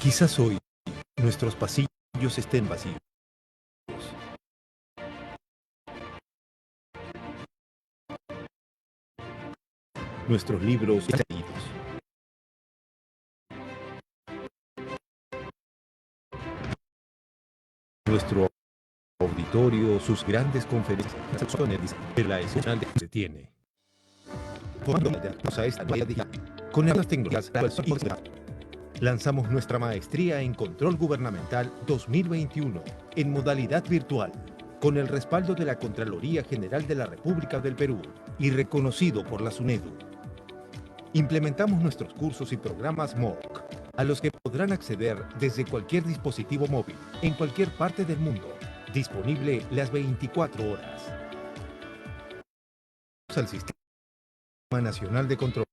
Quizás hoy nuestros pasillos estén vacíos. Nuestros libros leídos. Nuestro auditorio, sus grandes conferencias, de la esencial que se tiene. A esta nueva dinámica, con estas tecnologías, lanzamos nuestra maestría en Control Gubernamental 2021 en modalidad virtual, con el respaldo de la Contraloría General de la República del Perú y reconocido por la SUNEDU. Implementamos nuestros cursos y programas MOOC, a los que podrán acceder desde cualquier dispositivo móvil, en cualquier parte del mundo, disponible las 24 horas. Al Sistema Nacional de Control.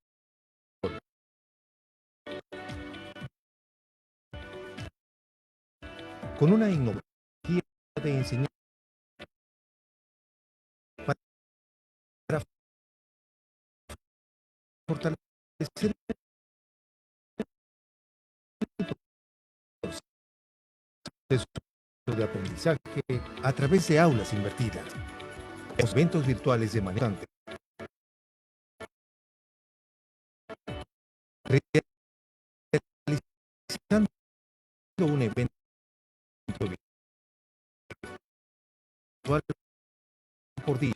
Con una innovación de enseñanza para fortalecer el proceso de aprendizaje a través de aulas invertidas, los eventos virtuales de manera constante, realizando un evento virtual por día.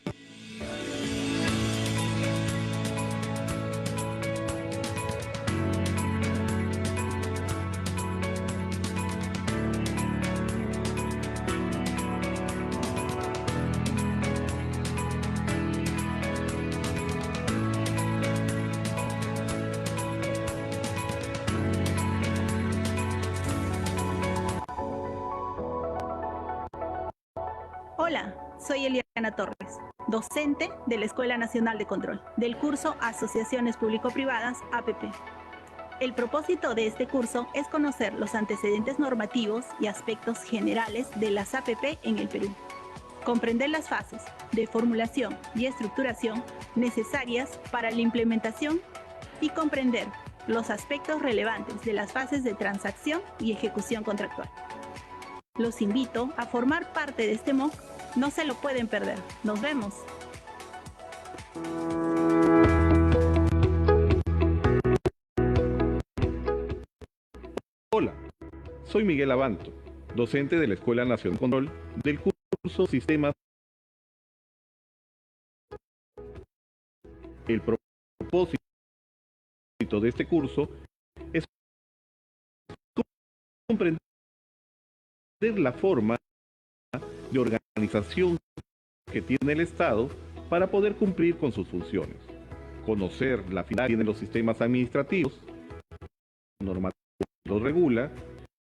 Hola, soy Eliana Torres, docente de la Escuela Nacional de Control, del curso Asociaciones Público-Privadas, APP. El propósito de este curso es conocer los antecedentes normativos y aspectos generales de las APP en el Perú, comprender las fases de formulación y estructuración necesarias para la implementación y comprender los aspectos relevantes de las fases de transacción y ejecución contractual. Los invito a formar parte de este MOOC. No se lo pueden perder. Nos vemos. Hola, soy Miguel Abanto, docente de la Escuela Nacional de Control del curso Sistemas. El propósito de este curso es comprender la forma de organización que tiene el Estado para poder cumplir con sus funciones, conocer la finalidad que tienen los sistemas administrativos, normativa los regula,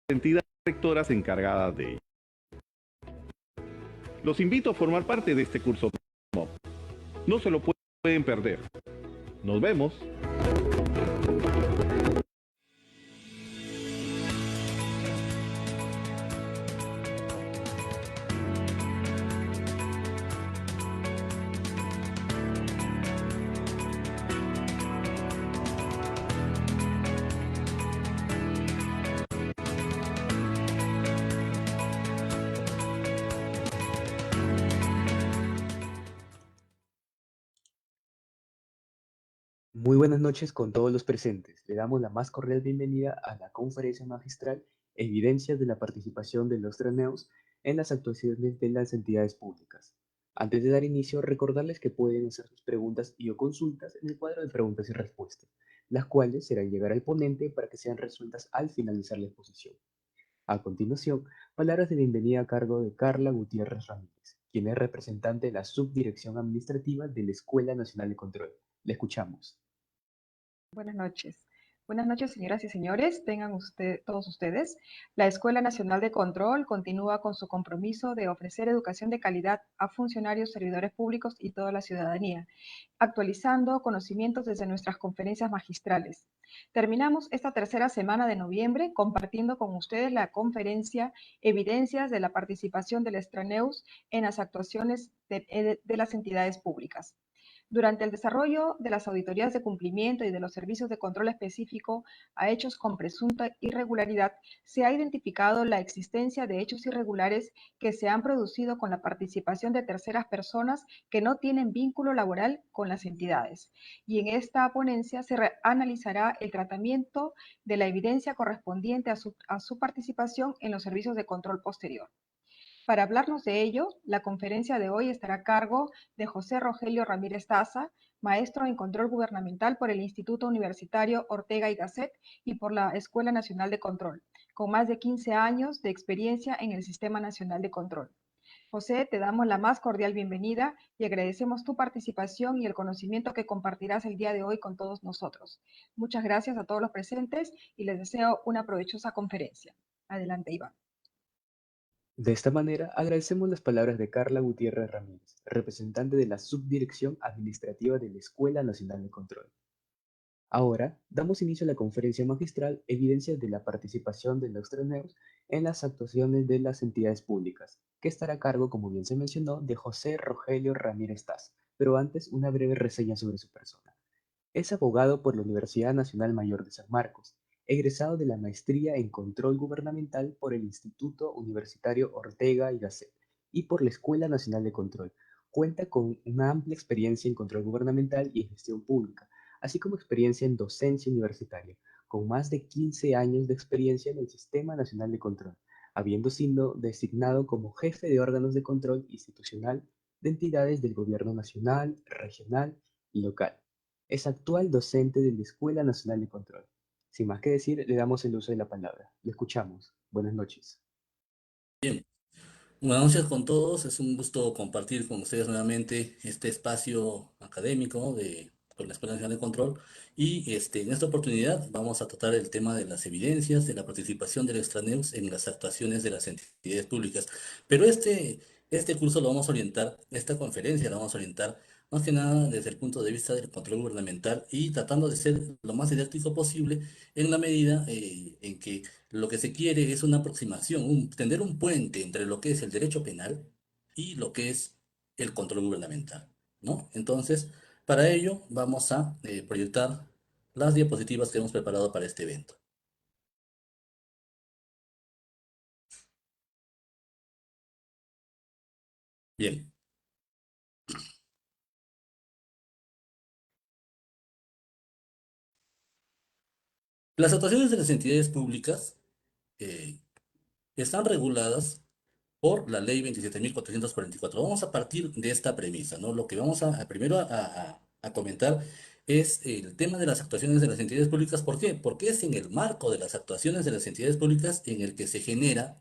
entidades rectoras encargadas de ello. Los invito a formar parte de este curso MOOC. No se lo pueden perder. Nos vemos. Muy buenas noches con todos los presentes. Le damos la más cordial bienvenida a la conferencia magistral Evidencias de la participación de los traneos en las actuaciones de las entidades públicas. Antes de dar inicio, recordarles que pueden hacer sus preguntas y o consultas en el cuadro de preguntas y respuestas, las cuales serán llegar al ponente para que sean resueltas al finalizar la exposición. A continuación, palabras de bienvenida a cargo de Carla Gutiérrez Ramírez, quien es representante de la Subdirección Administrativa de la Escuela Nacional de Control. Le escuchamos. Buenas noches. Buenas noches, señoras y señores. Tengan todos ustedes. La Escuela Nacional de Control continúa con su compromiso de ofrecer educación de calidad a funcionarios, servidores públicos y toda la ciudadanía, actualizando conocimientos desde nuestras conferencias magistrales. Terminamos esta tercera semana de noviembre compartiendo con ustedes la conferencia Evidencias de la participación del Extraneus en las actuaciones de las entidades públicas. Durante el desarrollo de las auditorías de cumplimiento y de los servicios de control específico a hechos con presunta irregularidad, se ha identificado la existencia de hechos irregulares que se han producido con la participación de terceras personas que no tienen vínculo laboral con las entidades. Y en esta ponencia se analizará el tratamiento de la evidencia correspondiente a su participación en los servicios de control posterior. Para hablarnos de ello, la conferencia de hoy estará a cargo de José Rogelio Ramírez Taza, maestro en Control Gubernamental por el Instituto Universitario Ortega y Gasset y por la Escuela Nacional de Control, con más de 15 años de experiencia en el Sistema Nacional de Control. José, te damos la más cordial bienvenida y agradecemos tu participación y el conocimiento que compartirás el día de hoy con todos nosotros. Muchas gracias a todos los presentes y les deseo una provechosa conferencia. Adelante, Iván. De esta manera, agradecemos las palabras de Carla Gutiérrez Ramírez, representante de la Subdirección Administrativa de la Escuela Nacional de Control. Ahora, damos inicio a la conferencia magistral Evidencias de la participación de los Traneos en las actuaciones de las entidades públicas, que estará a cargo, como bien se mencionó, de José Rogelio Ramírez Taz, pero antes una breve reseña sobre su persona. Es abogado por la Universidad Nacional Mayor de San Marcos, egresado de la maestría en Control Gubernamental por el Instituto Universitario Ortega y Gasset y por la Escuela Nacional de Control. Cuenta con una amplia experiencia en control gubernamental y en gestión pública, así como experiencia en docencia universitaria, con más de 15 años de experiencia en el Sistema Nacional de Control, habiendo sido designado como jefe de órganos de control institucional de entidades del Gobierno nacional, regional y local. Es actual docente de la Escuela Nacional de Control. Sin más que decir, le damos el uso de la palabra. Le escuchamos. Buenas noches. Bien, buenas noches con todos. Es un gusto compartir con ustedes nuevamente este espacio académico con la Escuela Nacional de Control. Y en esta oportunidad vamos a tratar el tema de las evidencias de la participación del extraneus en las actuaciones de las entidades públicas. Pero este curso lo vamos a orientar, esta conferencia la vamos a orientar más que nada desde el punto de vista del control gubernamental y tratando de ser lo más didáctico posible en la medida en que lo que se quiere es una aproximación, tender un puente entre lo que es el derecho penal y lo que es el control gubernamental, ¿no? Entonces, para ello vamos a proyectar las diapositivas que hemos preparado para este evento. Bien. Las actuaciones de las entidades públicas eh, están reguladas por la ley 27.444. Vamos a partir de esta premisa, ¿no? Lo que vamos primero a comentar es el tema de las actuaciones de las entidades públicas. ¿Por qué? Porque es en el marco de las actuaciones de las entidades públicas en el que se genera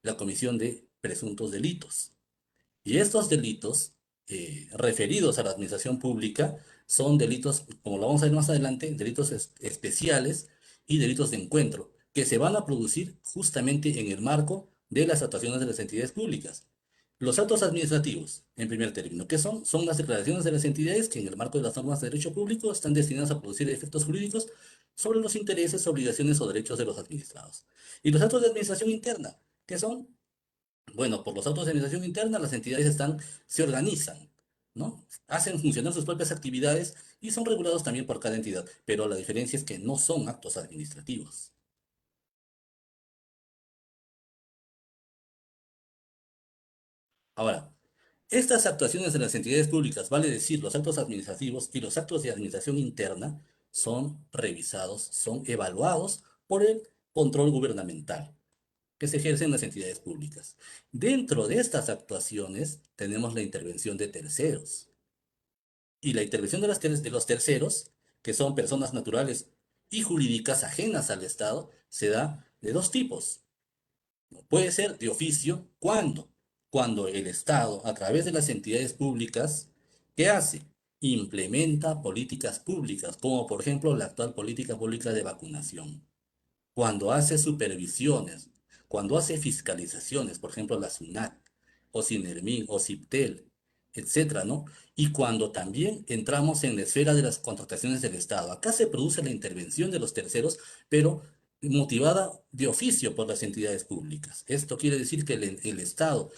la comisión de presuntos delitos. Y estos delitos referidos a la administración pública son delitos, como lo vamos a ver más adelante, delitos especiales y delitos de encuentro, que se van a producir justamente en el marco de las actuaciones de las entidades públicas. Los actos administrativos, en primer término, ¿qué son? Son las declaraciones de las entidades que en el marco de las normas de derecho público están destinadas a producir efectos jurídicos sobre los intereses, obligaciones o derechos de los administrados. Y los actos de administración interna, ¿qué son? Bueno, por los actos de administración interna, las entidades se organizan, ¿no? Hacen funcionar sus propias actividades y son regulados también por cada entidad, pero la diferencia es que no son actos administrativos. Ahora, estas actuaciones de las entidades públicas, vale decir, los actos administrativos y los actos de administración interna, son revisados, son evaluados por el control gubernamental que se ejerce en las entidades públicas. Dentro de estas actuaciones tenemos la intervención de terceros. Y la intervención de los terceros, que son personas naturales y jurídicas ajenas al Estado, se da de dos tipos. Puede ser de oficio, ¿cuándo? Cuando el Estado, a través de las entidades públicas, ¿qué hace? Implementa políticas públicas, como por ejemplo la actual política pública de vacunación. Cuando hace supervisiones, cuando hace fiscalizaciones, por ejemplo la SUNAT, o SINERMIN, o SIPTEL, etcétera, ¿no? Y cuando también entramos en la esfera de las contrataciones del Estado. Acá se produce la intervención de los terceros, pero motivada de oficio por las entidades públicas. Esto quiere decir que el Estado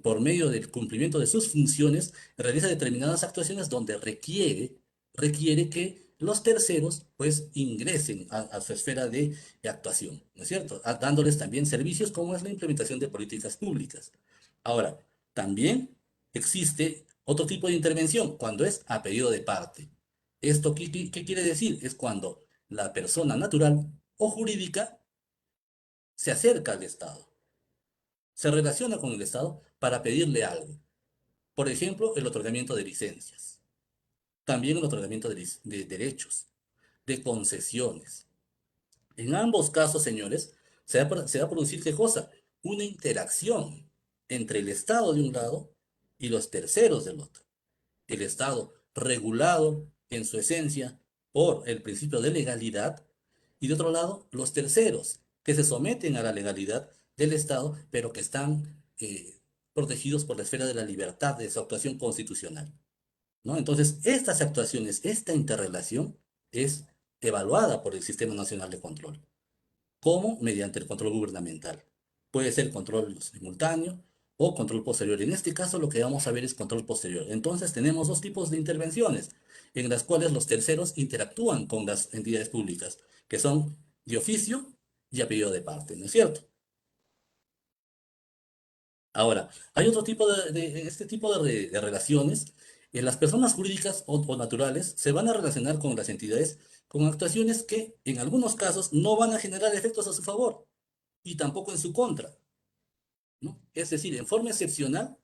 por medio del cumplimiento de sus funciones, realiza determinadas actuaciones donde requiere que los terceros pues ingresen a su esfera de actuación, ¿no es cierto? Dándoles también servicios como es la implementación de políticas públicas. Ahora, también existe otro tipo de intervención cuando es a pedido de parte. ¿Esto qué quiere decir? Es cuando la persona natural o jurídica se acerca al Estado, se relaciona con el Estado para pedirle algo. Por ejemplo, el otorgamiento de licencias, también el otorgamiento de derechos, de concesiones. En ambos casos, señores, se va a producir ¿qué cosa? Una interacción entre el Estado de un lado y los terceros del otro. El Estado regulado en su esencia por el principio de legalidad y de otro lado los terceros que se someten a la legalidad del Estado pero que están protegidos por la esfera de la libertad de su actuación constitucional, ¿no? Entonces, estas actuaciones, esta interrelación es evaluada por el Sistema Nacional de Control. ¿Cómo? Mediante el control gubernamental. Puede ser control simultáneo o control posterior. En este caso lo que vamos a ver es control posterior. Entonces tenemos dos tipos de intervenciones en las cuales los terceros interactúan con las entidades públicas, que son de oficio y a pedido de parte, ¿no es cierto? Ahora, hay otro tipo este tipo de relaciones. Las personas jurídicas o naturales se van a relacionar con las entidades con actuaciones que en algunos casos no van a generar efectos a su favor y tampoco en su contra, ¿no? Es decir, en forma excepcional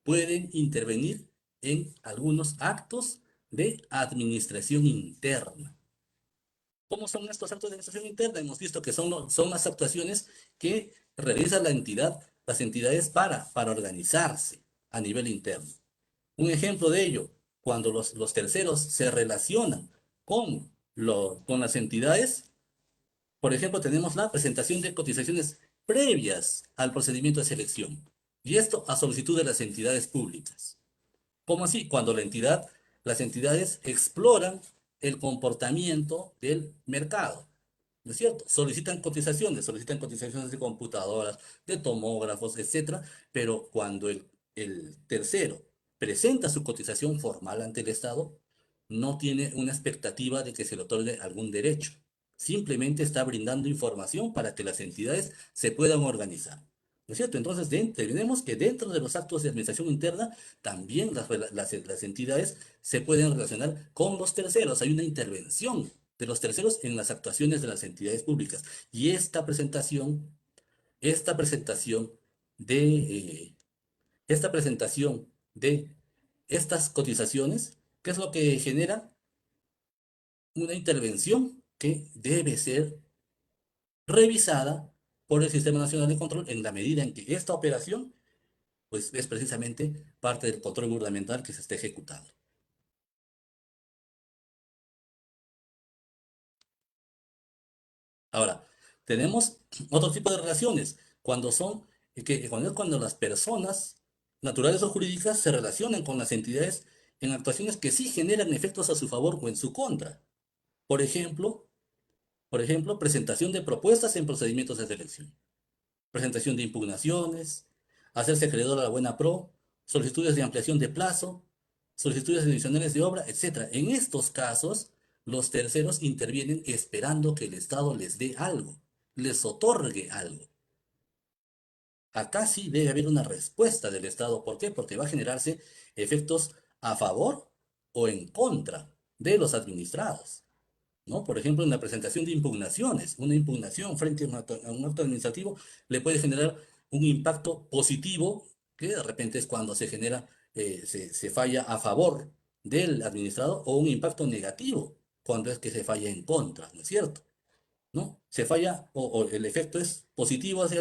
pueden intervenir en algunos actos de administración interna. ¿Cómo son estos actos de administración interna? Hemos visto que son las actuaciones que realiza la entidad, las entidades para organizarse a nivel interno. Un ejemplo de ello, cuando los terceros se relacionan con las entidades, por ejemplo, tenemos la presentación de cotizaciones previas al procedimiento de selección. Y esto a solicitud de las entidades públicas. ¿Cómo así? Cuando las entidades exploran el comportamiento del mercado. ¿No es cierto? Solicitan cotizaciones de computadoras, de tomógrafos, etcétera, pero cuando el tercero presenta su cotización formal ante el Estado, no tiene una expectativa de que se le otorgue algún derecho. Simplemente está brindando información para que las entidades se puedan organizar. ¿No es cierto? Entonces, tenemos que dentro de los actos de administración interna, también las entidades se pueden relacionar con los terceros. Hay una intervención de los terceros en las actuaciones de las entidades públicas. Y esta presentación de, eh, esta presentación de estas cotizaciones, ¿qué es lo que genera? Una intervención que debe ser revisada por el Sistema Nacional de Control en la medida en que esta operación pues, es precisamente parte del control gubernamental que se está ejecutando. Ahora, tenemos otro tipo de relaciones, cuando las personas naturales o jurídicas se relacionan con las entidades en actuaciones que sí generan efectos a su favor o en su contra. Por ejemplo, presentación de propuestas en procedimientos de selección, presentación de impugnaciones, hacerse acreedor a la buena pro, solicitudes de ampliación de plazo, solicitudes adicionales de obra, etc. En estos casos, los terceros intervienen esperando que el Estado les dé algo, les otorgue algo. Acá sí debe haber una respuesta del Estado. ¿Por qué? Porque va a generarse efectos a favor o en contra de los administrados, ¿no? Por ejemplo, en la presentación de impugnaciones, una impugnación frente a un acto administrativo le puede generar un impacto positivo, que de repente es cuando se falla a favor del administrado, o un impacto negativo, cuando es que se falla en contra, ¿no es cierto? ¿No? Se falla o el efecto es positivo hacia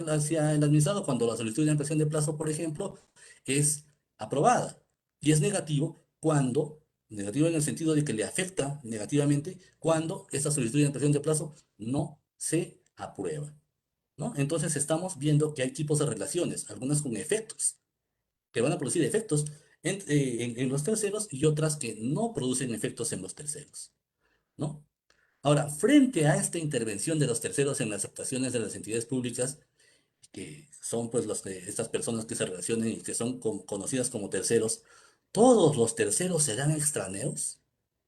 el administrado cuando la solicitud de ampliación de plazo, por ejemplo, es aprobada. Y es negativo en el sentido de que le afecta negativamente cuando esa solicitud de ampliación de plazo no se aprueba, ¿no? Entonces estamos viendo que hay tipos de relaciones, algunas con efectos, que van a producir efectos en los terceros y otras que no producen efectos en los terceros, ¿no? Ahora, frente a esta intervención de los terceros en las actuaciones de las entidades públicas, que son pues estas personas que se relacionan y que son conocidas como terceros, ¿todos los terceros serán extraneos?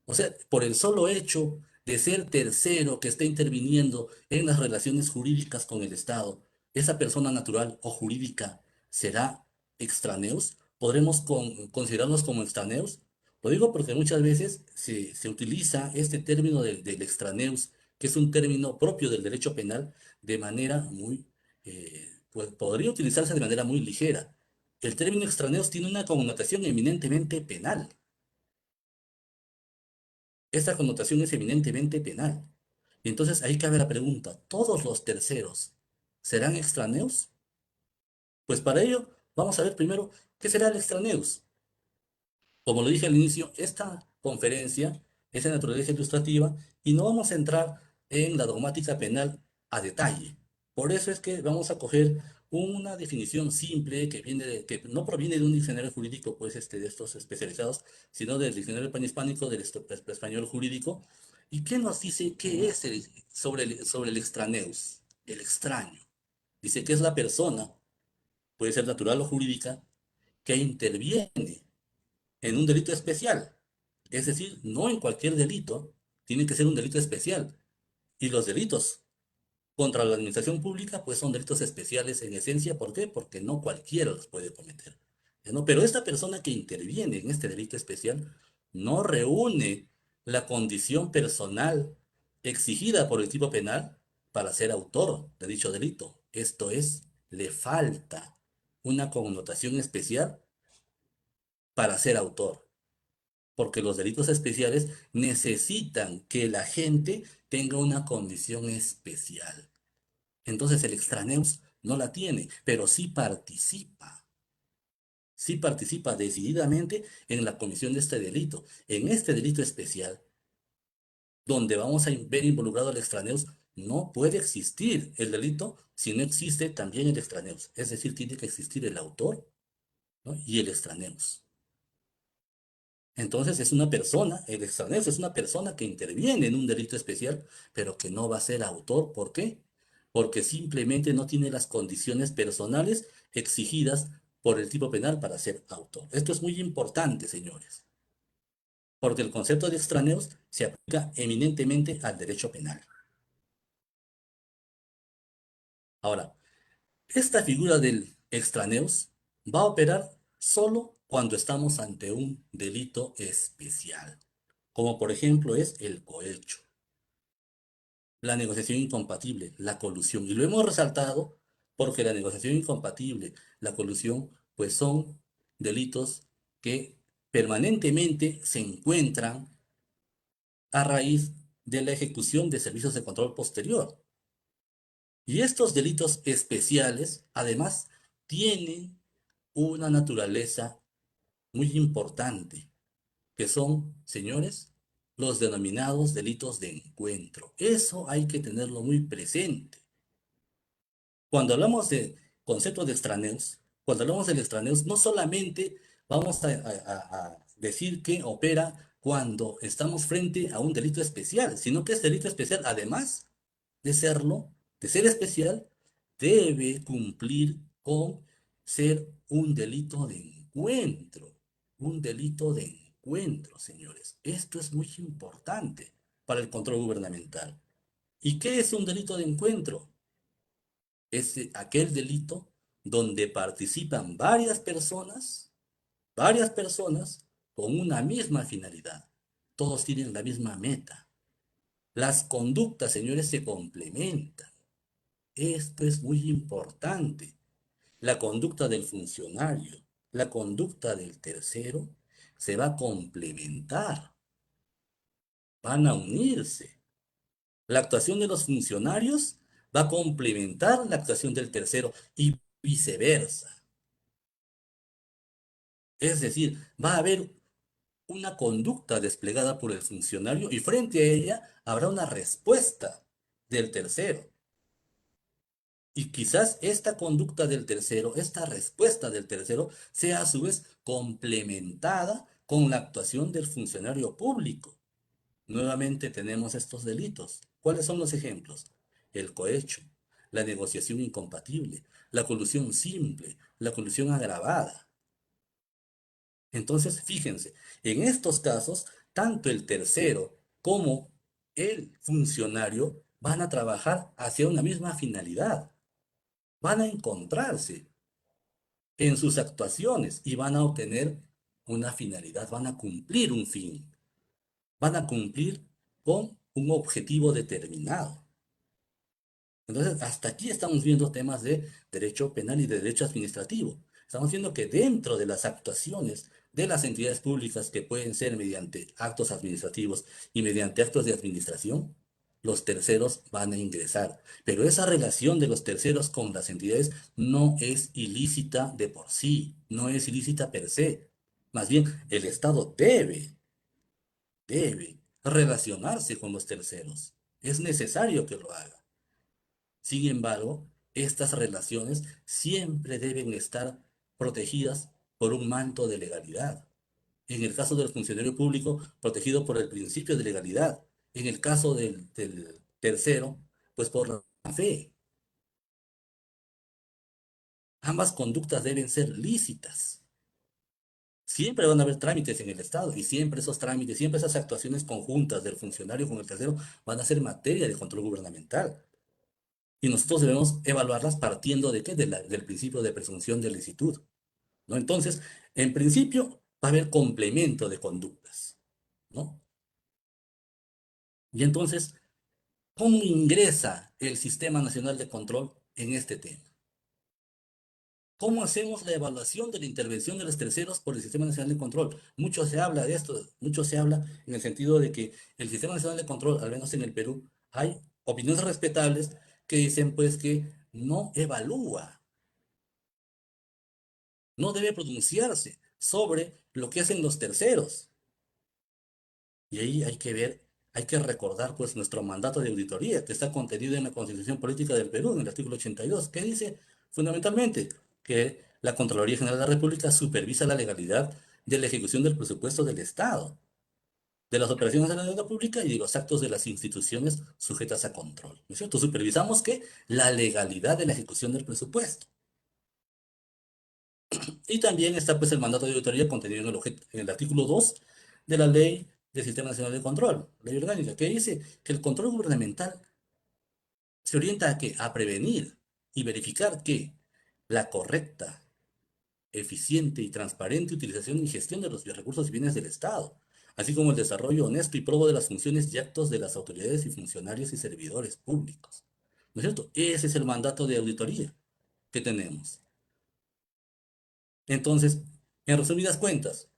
O sea, por el solo hecho de ser tercero que está interviniendo en las relaciones jurídicas con el Estado, ¿esa persona natural o jurídica será extraneos? ¿Podremos considerarlos como extraneos? Lo digo porque muchas veces se utiliza este término del extraneus, que es un término propio del derecho penal, de manera muy, pues podría utilizarse de manera muy ligera. El término extraneos tiene una connotación eminentemente penal. Esta connotación es eminentemente penal. Y entonces ahí cabe la pregunta, ¿todos los terceros serán extraneos? Pues para ello vamos a ver primero qué será el extraneus. Como lo dije al inicio, esta conferencia es de naturaleza ilustrativa y no vamos a entrar en la dogmática penal a detalle. Por eso es que vamos a coger una definición simple que no proviene de un diccionario jurídico, pues de estos especializados, sino del diccionario panhispánico del español jurídico. ¿Y qué nos dice qué es sobre el extraneus? El extraño. Dice que es la persona, puede ser natural o jurídica, que interviene en un delito especial. Es decir, no en cualquier delito, tiene que ser un delito especial. Y los delitos contra la administración pública, pues son delitos especiales en esencia. ¿Por qué? Porque no cualquiera los puede cometer. ¿No? Pero esta persona que interviene en este delito especial no reúne la condición personal exigida por el tipo penal para ser autor de dicho delito. Esto es, le falta una connotación especial para ser autor, porque los delitos especiales necesitan que la gente tenga una condición especial. Entonces el extraneus no la tiene, pero sí participa decididamente en la comisión de este delito. En este delito especial, donde vamos a ver involucrado al extraneus, no puede existir el delito si no existe también el extraneus. Es decir, tiene que existir el autor, ¿no? Y el extraneus. Entonces es una persona, el extraneus es una persona que interviene en un delito especial, pero que no va a ser autor. ¿Por qué? Porque simplemente no tiene las condiciones personales exigidas por el tipo penal para ser autor. Esto es muy importante, señores, porque el concepto de extraneus se aplica eminentemente al derecho penal. Ahora, esta figura del extraneus va a operar solo cuando estamos ante un delito especial, como por ejemplo es el cohecho, la negociación incompatible, la colusión. Y lo hemos resaltado porque la negociación incompatible, la colusión, pues son delitos que permanentemente se encuentran a raíz de la ejecución de servicios de control posterior. Y estos delitos especiales, además, tienen una naturaleza muy importante, que son, señores, los denominados delitos de encuentro. Eso hay que tenerlo muy presente. Cuando hablamos de conceptos de extraneos, cuando hablamos del extraneos, no solamente vamos a decir que opera cuando estamos frente a un delito especial, sino que este delito especial, además de serlo, de ser especial, debe cumplir con ser un delito de encuentro. Un delito de encuentro, señores. Esto es muy importante para el control gubernamental. ¿Y qué es un delito de encuentro? Es aquel delito donde participan varias personas con una misma finalidad. Todos tienen la misma meta. Las conductas, señores, se complementan. Esto es muy importante. La conducta del funcionario, la conducta del tercero, se va a complementar, van a unirse. La actuación de los funcionarios va a complementar la actuación del tercero y viceversa. Es decir, va a haber una conducta desplegada por el funcionario y frente a ella habrá una respuesta del tercero. Y quizás esta conducta del tercero, esta respuesta del tercero, sea a su vez complementada con la actuación del funcionario público. Nuevamente tenemos estos delitos. ¿Cuáles son los ejemplos? El cohecho, la negociación incompatible, la colusión simple, la colusión agravada. Entonces, fíjense, en estos casos, tanto el tercero como el funcionario van a trabajar hacia una misma finalidad, van a encontrarse en sus actuaciones y van a obtener una finalidad, van a cumplir un fin, van a cumplir con un objetivo determinado. Entonces, hasta aquí estamos viendo temas de derecho penal y de derecho administrativo. Estamos viendo que dentro de las actuaciones de las entidades públicas, que pueden ser mediante actos administrativos y mediante actos de administración, los terceros van a ingresar. Pero esa relación de los terceros con las entidades no es ilícita de por sí, no es ilícita per se. Más bien, el Estado debe relacionarse con los terceros. Es necesario que lo haga. Sin embargo, estas relaciones siempre deben estar protegidas por un manto de legalidad. En el caso del funcionario público, protegido por el principio de legalidad. En el caso del tercero, pues por la fe. Ambas conductas deben ser lícitas. Siempre van a haber trámites en el Estado y siempre esos trámites, siempre esas actuaciones conjuntas del funcionario con el tercero van a ser materia de control gubernamental. Y nosotros debemos evaluarlas partiendo de qué? Del principio de presunción de licitud, ¿no? Entonces, en principio, va a haber complemento de conductas, ¿no? Y entonces, ¿cómo ingresa el Sistema Nacional de Control en este tema? ¿Cómo hacemos la evaluación de la intervención de los terceros por el Sistema Nacional de Control? Mucho se habla de esto, mucho se habla en el sentido de que el Sistema Nacional de Control, al menos en el Perú, hay opiniones respetables que dicen pues que no evalúa, no debe pronunciarse sobre lo que hacen los terceros. Y ahí hay que ver, hay que recordar pues nuestro mandato de auditoría que está contenido en la Constitución Política del Perú, en el artículo 82, que dice fundamentalmente que la Contraloría General de la República supervisa la legalidad de la ejecución del presupuesto del Estado, de las operaciones de la deuda pública y de los actos de las instituciones sujetas a control. ¿No es cierto? Supervisamos que la legalidad de la ejecución del presupuesto. Y también está pues el mandato de auditoría contenido en el artículo 2 de la Ley del Sistema Nacional de Control, ley orgánica, que dice que el control gubernamental se orienta a qué? A prevenir y verificar que la correcta, eficiente y transparente utilización y gestión de los recursos y bienes del Estado, así como el desarrollo honesto y probo de las funciones y actos de las autoridades y funcionarios y servidores públicos. ¿No es cierto? Ese es el mandato de auditoría que tenemos. Entonces, en resumidas cuentas,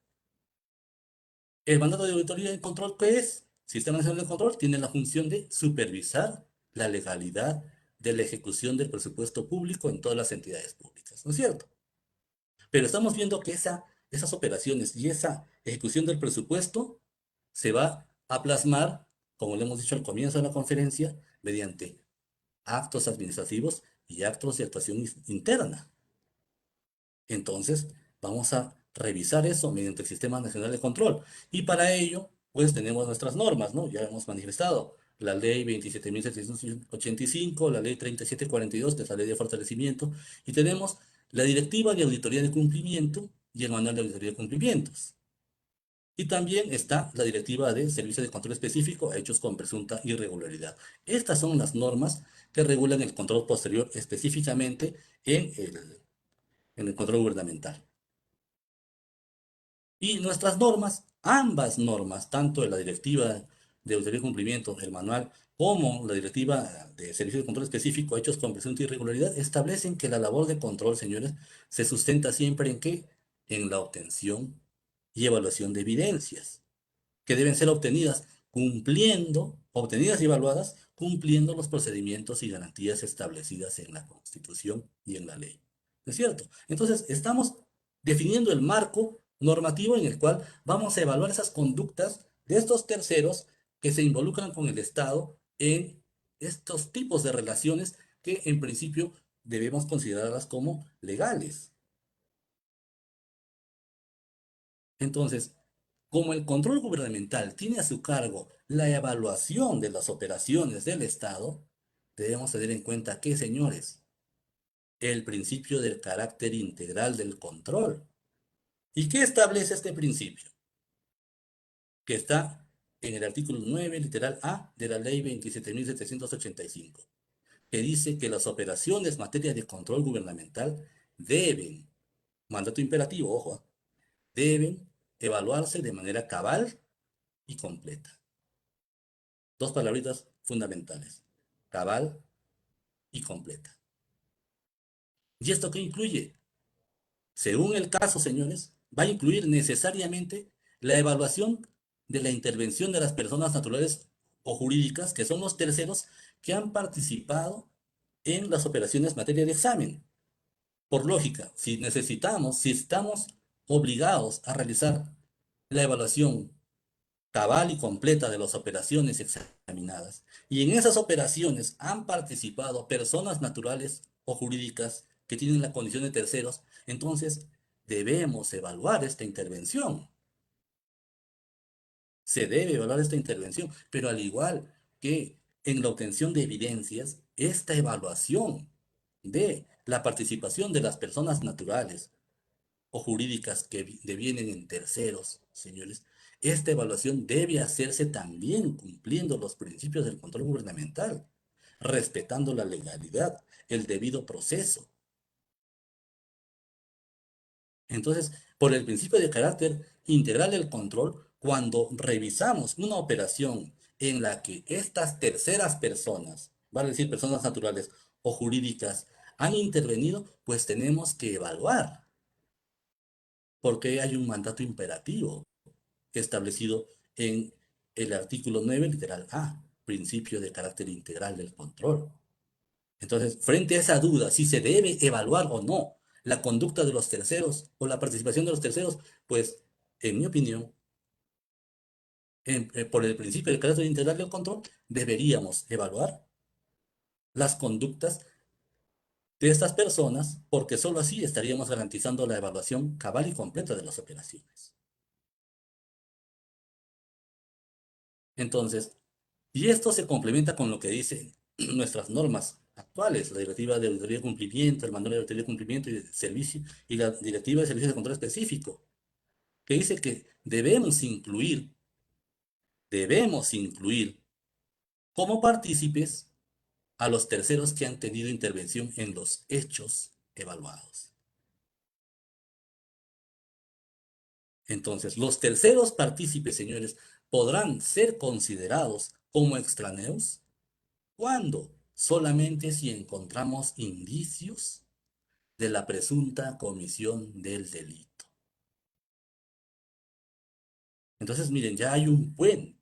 el mandato de auditoría y control, ¿qué es? Sistema Nacional de Control tiene la función de supervisar la legalidad de la ejecución del presupuesto público en todas las entidades públicas, ¿no es cierto? Pero estamos viendo que esas operaciones y esa ejecución del presupuesto se va a plasmar, como le hemos dicho al comienzo de la conferencia, mediante actos administrativos y actos de actuación interna. Entonces, vamos a revisar eso mediante el Sistema Nacional de Control. Y para ello, pues tenemos nuestras normas, ¿no? Ya hemos manifestado la Ley 27.785, la Ley 3742, que es la Ley de Fortalecimiento, y tenemos la Directiva de Auditoría de Cumplimiento y el Manual de Auditoría de Cumplimientos. Y también está la Directiva de Servicio de Control Específico a hechos con presunta irregularidad. Estas son las normas que regulan el control posterior específicamente en el control gubernamental. Y nuestras normas, ambas normas, tanto la Directiva de Auditoría y Cumplimiento, el manual, como la Directiva de Servicio de Control Específico a hechos con presunta irregularidad, establecen que la labor de control, señores, se sustenta siempre en ¿qué? En la obtención y evaluación de evidencias, que deben ser obtenidas y evaluadas cumpliendo los procedimientos y garantías establecidas en la Constitución y en la ley. ¿No es cierto? Entonces, estamos definiendo el marco normativo en el cual vamos a evaluar esas conductas de estos terceros que se involucran con el Estado en estos tipos de relaciones que en principio debemos considerarlas como legales. Entonces, como el control gubernamental tiene a su cargo la evaluación de las operaciones del Estado, debemos tener en cuenta que, señores, el principio del carácter integral del control. ¿Y qué establece este principio? Que está en el artículo 9, literal A, de la ley 27.785, que dice que las operaciones en materia de control gubernamental deben, mandato imperativo, ojo, deben evaluarse de manera cabal y completa. Dos palabritas fundamentales: cabal y completa. ¿Y esto qué incluye? Según el caso, señores, va a incluir necesariamente la evaluación de la intervención de las personas naturales o jurídicas, que son los terceros que han participado en las operaciones en materia de examen. Por lógica, si estamos obligados a realizar la evaluación cabal y completa de las operaciones examinadas, y en esas operaciones han participado personas naturales o jurídicas que tienen la condición de terceros, entonces debemos evaluar esta intervención. Se debe evaluar esta intervención, pero al igual que en la obtención de evidencias, esta evaluación de la participación de las personas naturales o jurídicas que devienen en terceros, señores, esta evaluación debe hacerse también cumpliendo los principios del control gubernamental, respetando la legalidad, el debido proceso. Entonces, por el principio de carácter integral del control, cuando revisamos una operación en la que estas terceras personas, vale decir personas naturales o jurídicas, han intervenido, pues tenemos que evaluar, porque hay un mandato imperativo establecido en el artículo 9, literal A, principio de carácter integral del control. Entonces, frente a esa duda, si se debe evaluar o no la conducta de los terceros o la participación de los terceros, pues, en mi opinión, por el principio de carácter integral del control, deberíamos evaluar las conductas de estas personas, porque sólo así estaríamos garantizando la evaluación cabal y completa de las operaciones. Entonces, y esto se complementa con lo que dicen nuestras normas actuales, la Directiva de Auditoría de Cumplimiento, el Manual de Auditoría de Cumplimiento y de Servicio, y la Directiva de Servicios de Control Específico, que dice que debemos incluir como partícipes a los terceros que han tenido intervención en los hechos evaluados. Entonces, los terceros partícipes, señores, podrán ser considerados como extraneos cuando solamente si encontramos indicios de la presunta comisión del delito. Entonces, miren, ya hay un puente.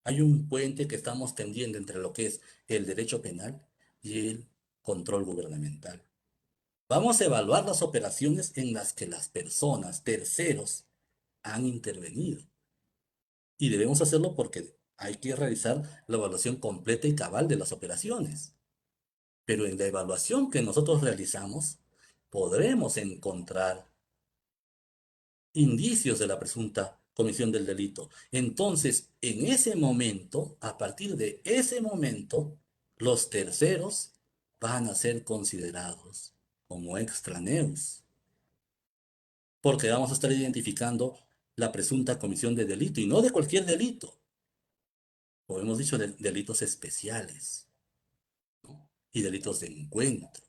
Hay un puente que estamos tendiendo entre lo que es el derecho penal y el control gubernamental. Vamos a evaluar las operaciones en las que las personas, terceros, han intervenido. Y debemos hacerlo porque hay que realizar la evaluación completa y cabal de las operaciones. Pero en la evaluación que nosotros realizamos, podremos encontrar indicios de la presunta comisión del delito. Entonces, en ese momento, a partir de ese momento, los terceros van a ser considerados como extraneos, porque vamos a estar identificando la presunta comisión de delito, y no de cualquier delito, como hemos dicho, de delitos especiales, ¿no? Y delitos de encuentro,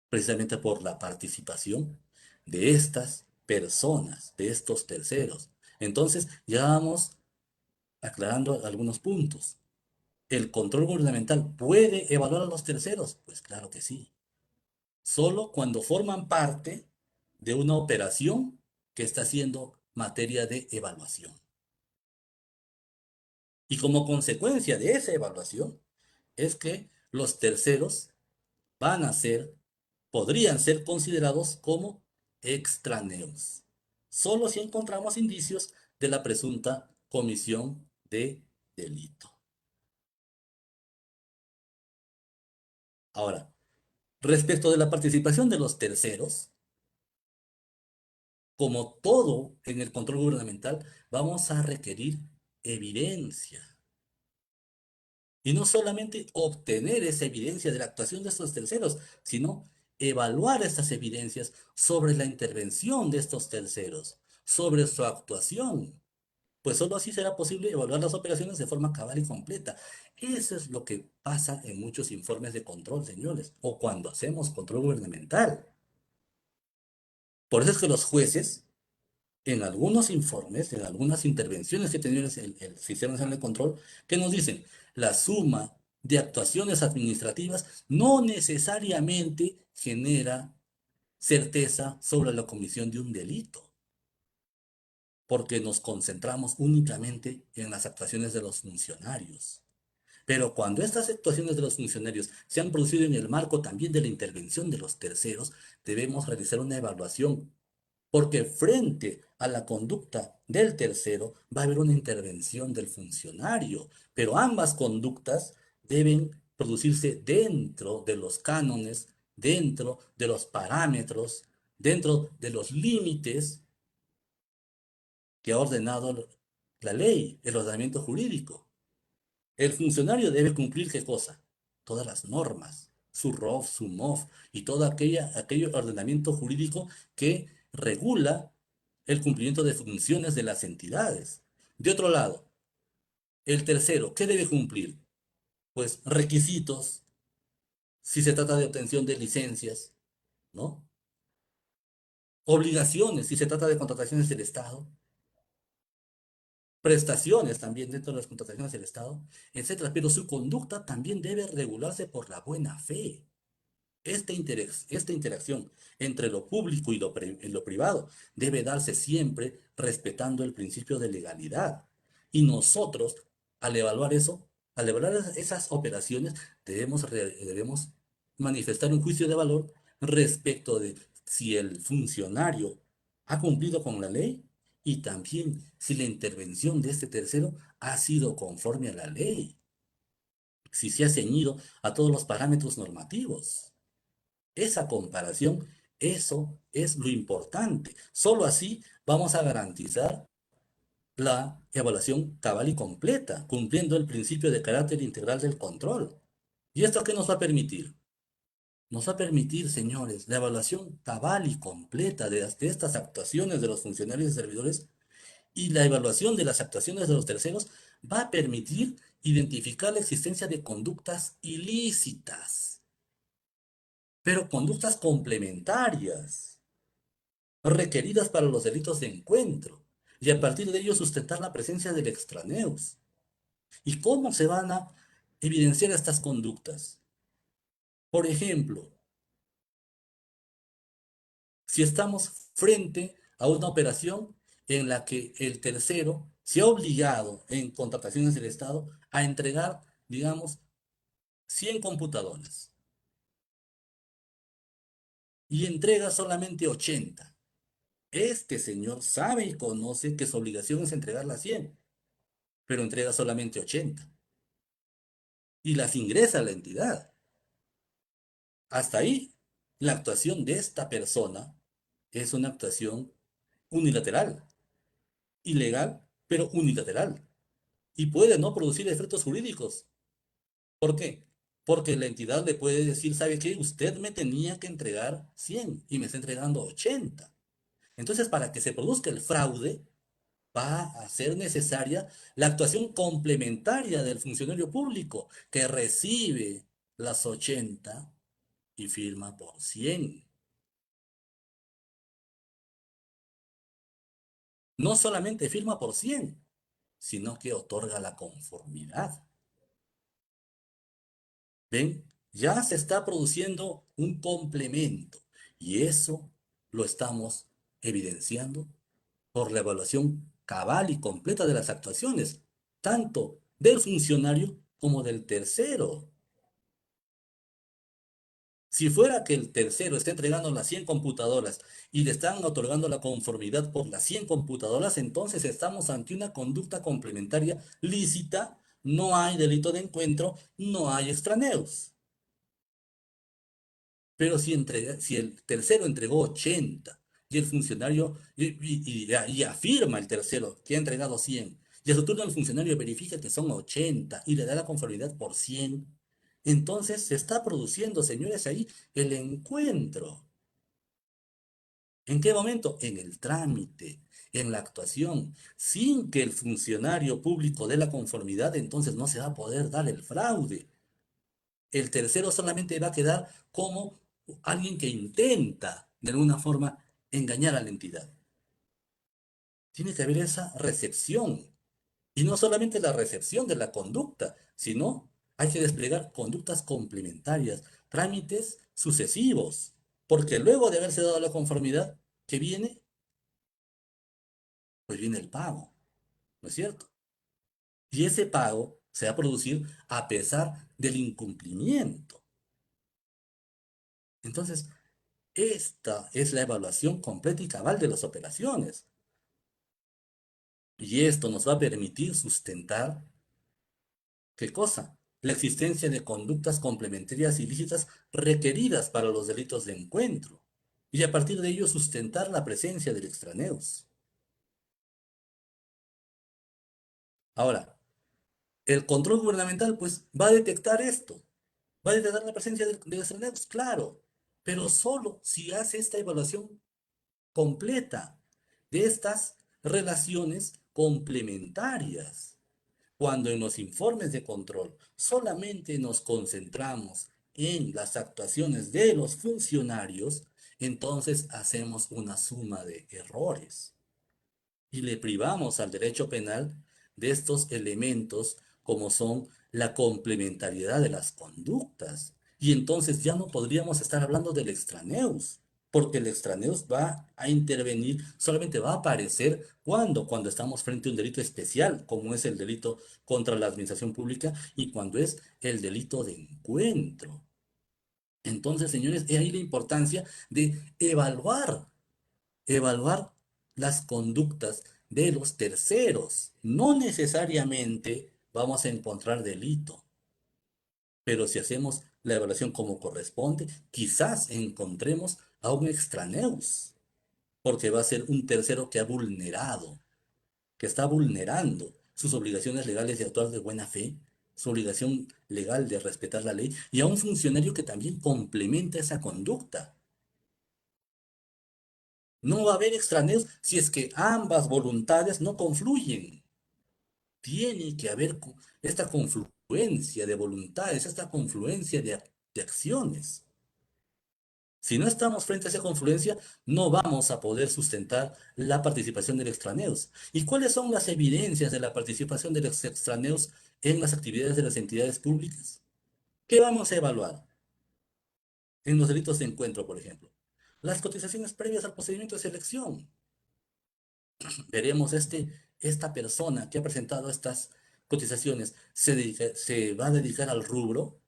precisamente por la participación de estas personas, de estos terceros. Entonces, ya vamos aclarando algunos puntos. ¿El control gubernamental puede evaluar a los terceros? Pues claro que sí. Solo cuando forman parte de una operación que está siendo materia de evaluación. Y como consecuencia de esa evaluación, es que los terceros podrían ser considerados como extraneos, solo si encontramos indicios de la presunta comisión de delito. Ahora, respecto de la participación de los terceros, como todo en el control gubernamental, vamos a requerir evidencia. Y no solamente obtener esa evidencia de la actuación de estos terceros, sino evaluar estas evidencias sobre la intervención de estos terceros, sobre su actuación. Pues solo así será posible evaluar las operaciones de forma cabal y completa. Eso es lo que pasa en muchos informes de control, señores, o cuando hacemos control gubernamental. Por eso es que los jueces, en algunos informes, en algunas intervenciones que ha tenido el Sistema Nacional de Control, que nos dicen, la suma de actuaciones administrativas no necesariamente genera certeza sobre la comisión de un delito, porque nos concentramos únicamente en las actuaciones de los funcionarios. Pero cuando estas actuaciones de los funcionarios se han producido en el marco también de la intervención de los terceros, debemos realizar una evaluación, porque frente a la conducta del tercero va a haber una intervención del funcionario, pero ambas conductas deben producirse dentro de los cánones, dentro de los parámetros, dentro de los límites que ha ordenado la ley, el ordenamiento jurídico. El funcionario debe cumplir ¿qué cosa? Todas las normas, su ROF, su MOF y todo aquello ordenamiento jurídico que regula el cumplimiento de funciones de las entidades. De otro lado, el tercero, ¿qué debe cumplir? Pues requisitos, si se trata de obtención de licencias, ¿no? Obligaciones, si se trata de contrataciones del Estado, prestaciones también dentro de las contrataciones del Estado, etcétera. Pero su conducta también debe regularse por la buena fe. Esta interacción entre lo público y lo privado debe darse siempre respetando el principio de legalidad. Y nosotros, al evaluar eso, al evaluar esas operaciones, debemos manifestar un juicio de valor respecto de si el funcionario ha cumplido con la ley y también si la intervención de este tercero ha sido conforme a la ley, si se ha ceñido a todos los parámetros normativos. Esa comparación, eso es lo importante. Solo así vamos a garantizar la evaluación cabal y completa, cumpliendo el principio de carácter integral del control. ¿Y esto qué nos va a permitir? Nos va a permitir, señores, la evaluación cabal y completa de estas actuaciones de los funcionarios y servidores, y la evaluación de las actuaciones de los terceros va a permitir identificar la existencia de conductas ilícitas, pero conductas complementarias, requeridas para los delitos de encuentro, y a partir de ello sustentar la presencia del extraneus. ¿Y cómo se van a evidenciar estas conductas? Por ejemplo, si estamos frente a una operación en la que el tercero se ha obligado en contrataciones del Estado a entregar, digamos, 100 computadoras y entrega solamente 80. Este señor sabe y conoce que su obligación es entregar las 100, pero entrega solamente 80 y las ingresa a la entidad. Hasta ahí, la actuación de esta persona es una actuación unilateral, ilegal, pero unilateral, y puede no producir efectos jurídicos. ¿Por qué? Porque la entidad le puede decir, ¿sabe qué? Usted me tenía que entregar 100 y me está entregando 80. Entonces, para que se produzca el fraude, va a ser necesaria la actuación complementaria del funcionario público que recibe las 80 y firma por 100. No solamente firma por 100, sino que otorga la conformidad. ¿Ven? Ya se está produciendo un complemento y eso lo estamos evidenciando por la evaluación cabal y completa de las actuaciones, tanto del funcionario como del tercero. Si fuera que el tercero está entregando las 100 computadoras y le están otorgando la conformidad por las 100 computadoras, entonces estamos ante una conducta complementaria lícita, no hay delito de encuentro, no hay extraneos. Pero si el tercero entregó 80 y el funcionario, y afirma el tercero que ha entregado 100, y a su turno el funcionario verifica que son 80 y le da la conformidad por 100, entonces se está produciendo, señores, ahí el encuentro. ¿En qué momento? En el trámite, en la actuación. Sin que el funcionario público dé la conformidad, entonces no se va a poder dar el fraude. El tercero solamente va a quedar como alguien que intenta, de alguna forma, engañar a la entidad. Tiene que haber esa recepción. Y no solamente la recepción de la conducta, sino hay que desplegar conductas complementarias, trámites sucesivos. Porque luego de haberse dado la conformidad, ¿qué viene? Pues viene el pago, ¿no es cierto? Y ese pago se va a producir a pesar del incumplimiento. Entonces, esta es la evaluación completa y cabal de las operaciones. Y esto nos va a permitir sustentar, ¿qué cosa? La existencia de conductas complementarias ilícitas requeridas para los delitos de encuentro. Y a partir de ello sustentar la presencia del extraneus. Ahora, el control gubernamental pues va a detectar esto. Va a detectar la presencia de extraneus, claro, pero solo si hace esta evaluación completa de estas relaciones complementarias. Cuando en los informes de control solamente nos concentramos en las actuaciones de los funcionarios, entonces hacemos una suma de errores y le privamos al derecho penal de estos elementos como son la complementariedad de las conductas. Y entonces ya no podríamos estar hablando del extraneus, porque el extraneus va a intervenir, solamente va a aparecer cuando estamos frente a un delito especial, como es el delito contra la administración pública y cuando es el delito de encuentro. Entonces, señores, es ahí la importancia de evaluar las conductas de los terceros. No necesariamente vamos a encontrar delito, pero si hacemos la evaluación como corresponde, quizás encontremos a un extraneus, porque va a ser un tercero que ha vulnerado, que está vulnerando sus obligaciones legales de actuar de buena fe, su obligación legal de respetar la ley, y a un funcionario que también complementa esa conducta. No va a haber extraneos si es que ambas voluntades no confluyen. Tiene que haber esta confluencia de voluntades, esta confluencia de acciones. Si no estamos frente a esa confluencia, no vamos a poder sustentar la participación del extraneos. ¿Y cuáles son las evidencias de la participación de los extraneos en las actividades de las entidades públicas? ¿Qué vamos a evaluar en los delitos de encuentro, por ejemplo? Las cotizaciones previas al procedimiento de selección. Veremos esta persona que ha presentado estas cotizaciones, se va a dedicar al rubro,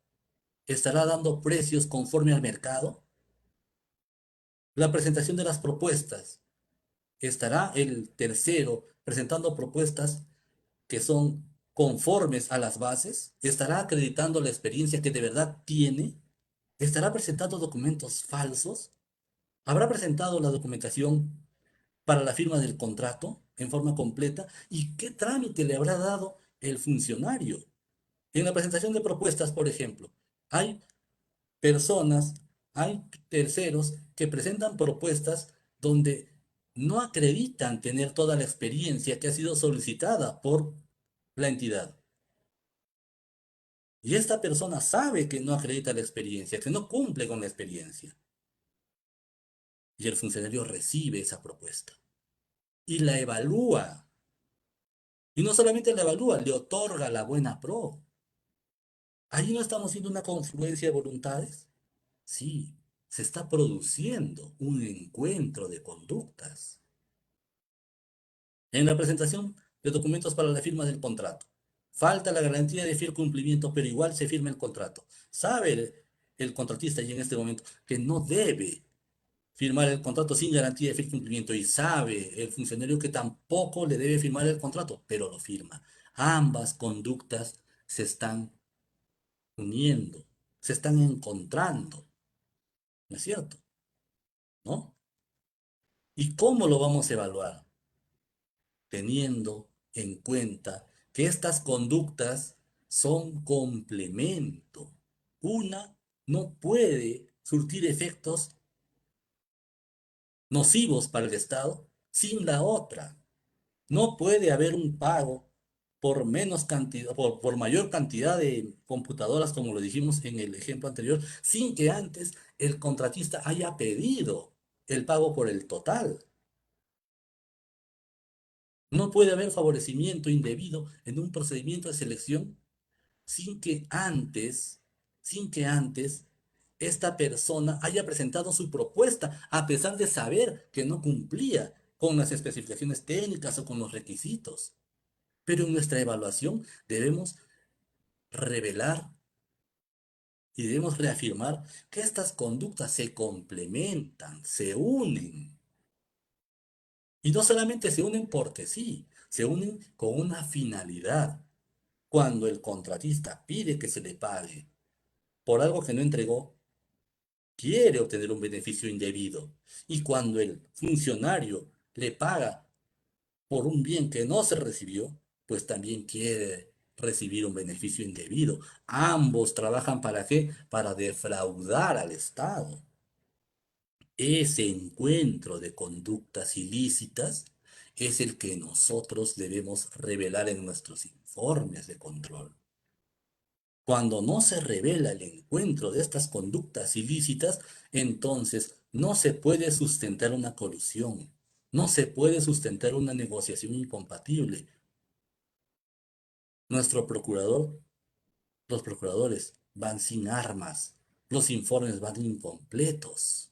estará dando precios conforme al mercado. La presentación de las propuestas, estará el tercero presentando propuestas que son conformes a las bases, estará acreditando la experiencia que de verdad tiene, estará presentando documentos falsos, habrá presentado la documentación para la firma del contrato en forma completa y qué trámite le habrá dado el funcionario. En la presentación de propuestas, por ejemplo, hay personas, hay terceros que presentan propuestas donde no acreditan tener toda la experiencia que ha sido solicitada por la entidad. Y esta persona sabe que no acredita la experiencia, que no cumple con la experiencia. Y el funcionario recibe esa propuesta y la evalúa. Y no solamente la evalúa, le otorga la buena pro. Ahí no estamos viendo una confluencia de voluntades. Sí, se está produciendo un encuentro de conductas. En la presentación de documentos para la firma del contrato. Falta la garantía de fiel cumplimiento, pero igual se firma el contrato. Sabe el contratista y en este momento que no debe firmar el contrato sin garantía de fiel cumplimiento y sabe el funcionario que tampoco le debe firmar el contrato, pero lo firma. Ambas conductas se están uniendo, se están encontrando, ¿no es cierto? ¿No? ¿Y cómo lo vamos a evaluar? Teniendo en cuenta que estas conductas son complemento. Una no puede surtir efectos nocivos para el Estado sin la otra. No puede haber un pago por menos cantidad, por mayor cantidad de computadoras, como lo dijimos en el ejemplo anterior, sin que antes el contratista haya pedido el pago por el total. No puede haber favorecimiento indebido en un procedimiento de selección sin que antes, sin que antes esta persona haya presentado su propuesta, a pesar de saber que no cumplía con las especificaciones técnicas o con los requisitos. Pero en nuestra evaluación debemos revelar y debemos reafirmar que estas conductas se complementan, se unen. Y no solamente se unen porque sí, se unen con una finalidad. Cuando el contratista pide que se le pague por algo que no entregó, quiere obtener un beneficio indebido. Y cuando el funcionario le paga por un bien que no se recibió, pues también quiere recibir un beneficio indebido. Ambos trabajan ¿para qué? Para defraudar al Estado. Ese encuentro de conductas ilícitas es el que nosotros debemos revelar en nuestros informes de control. Cuando no se revela el encuentro de estas conductas ilícitas, entonces no se puede sustentar una colusión, no se puede sustentar una negociación incompatible. Nuestro procurador, los procuradores van sin armas, los informes van incompletos.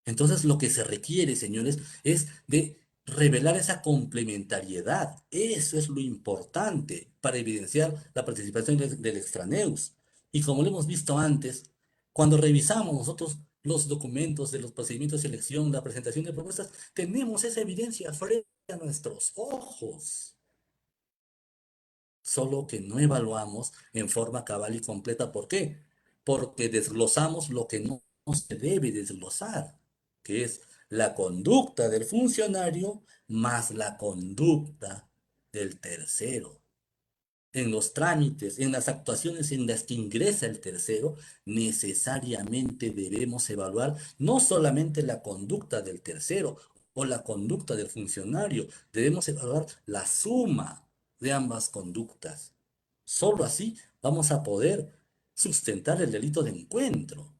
Entonces lo que se requiere, señores, es de revelar esa complementariedad. Eso es lo importante para evidenciar la participación del extraneus. Y como lo hemos visto antes, cuando revisamos nosotros los documentos de los procedimientos de selección, la presentación de propuestas, tenemos esa evidencia frente a nuestros ojos. Solo que no evaluamos en forma cabal y completa. ¿Por qué? Porque desglosamos lo que no se debe desglosar, que es la conducta del funcionario más la conducta del tercero. En los trámites, en las actuaciones en las que ingresa el tercero, necesariamente debemos evaluar no solamente la conducta del tercero o la conducta del funcionario, debemos evaluar la suma de ambas conductas. Solo así vamos a poder sustentar el delito de encuentro,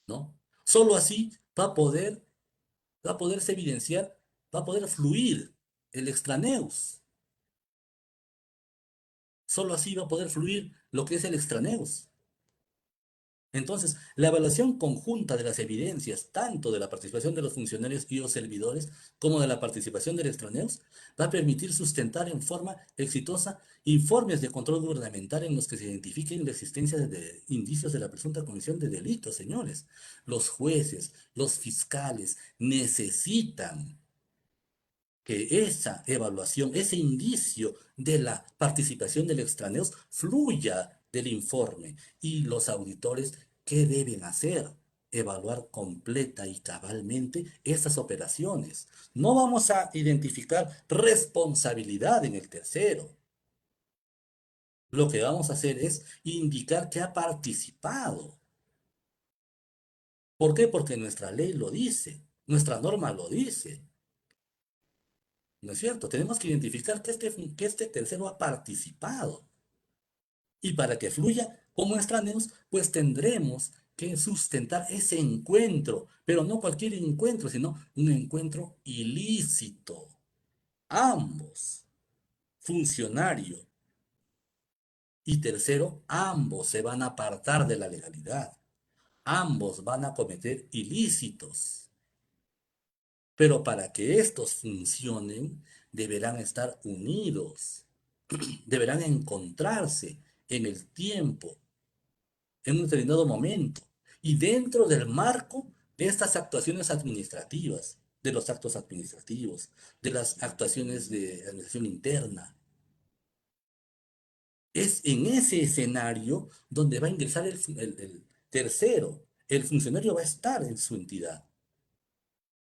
¿no? Solo así va a poderse evidenciar, va a poder fluir el extraneus. Solo así va a poder fluir lo que es el extraneus. Entonces, la evaluación conjunta de las evidencias, tanto de la participación de los funcionarios y los servidores, como de la participación del extraneus, va a permitir sustentar en forma exitosa informes de control gubernamental en los que se identifiquen la existencia de indicios de la presunta comisión de delitos, señores. Los jueces, los fiscales necesitan que esa evaluación, ese indicio de la participación del extraneos fluya del informe. Y los auditores, ¿qué deben hacer? Evaluar completa y cabalmente estas operaciones. No vamos a identificar responsabilidad en el tercero. Lo que vamos a hacer es indicar que ha participado. ¿Por qué? Porque nuestra ley lo dice, nuestra norma lo dice. ¿No es cierto? Tenemos que identificar que este tercero ha participado. Y para que fluya como extraneos, pues tendremos que sustentar ese encuentro, pero no cualquier encuentro, sino un encuentro ilícito. Ambos, funcionario y tercero, ambos se van a apartar de la legalidad. Ambos van a cometer ilícitos. Pero para que estos funcionen, deberán estar unidos, deberán encontrarse en el tiempo, en un determinado momento, y dentro del marco de estas actuaciones administrativas, de los actos administrativos, de las actuaciones de administración interna. Es en ese escenario donde va a ingresar el tercero. El funcionario va a estar en su entidad.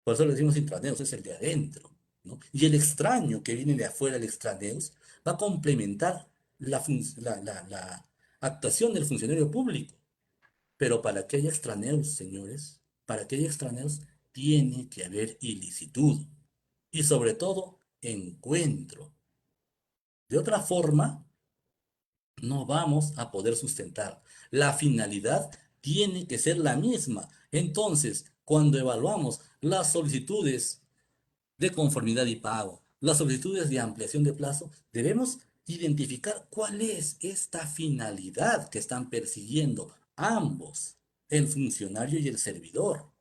Por eso le decimos intraneos, es el de adentro, ¿no? Y el extraño que viene de afuera, el extraneos, va a complementar la actuación del funcionario público. Pero para que haya extraneos, señores, para que haya extraneos, tiene que haber ilicitud y sobre todo encuentro. De otra forma, no vamos a poder sustentar. La finalidad tiene que ser la misma. Entonces, cuando evaluamos las solicitudes de conformidad y pago, las solicitudes de ampliación de plazo, debemos identificar cuál es esta finalidad que están persiguiendo ambos, el funcionario y el servidor.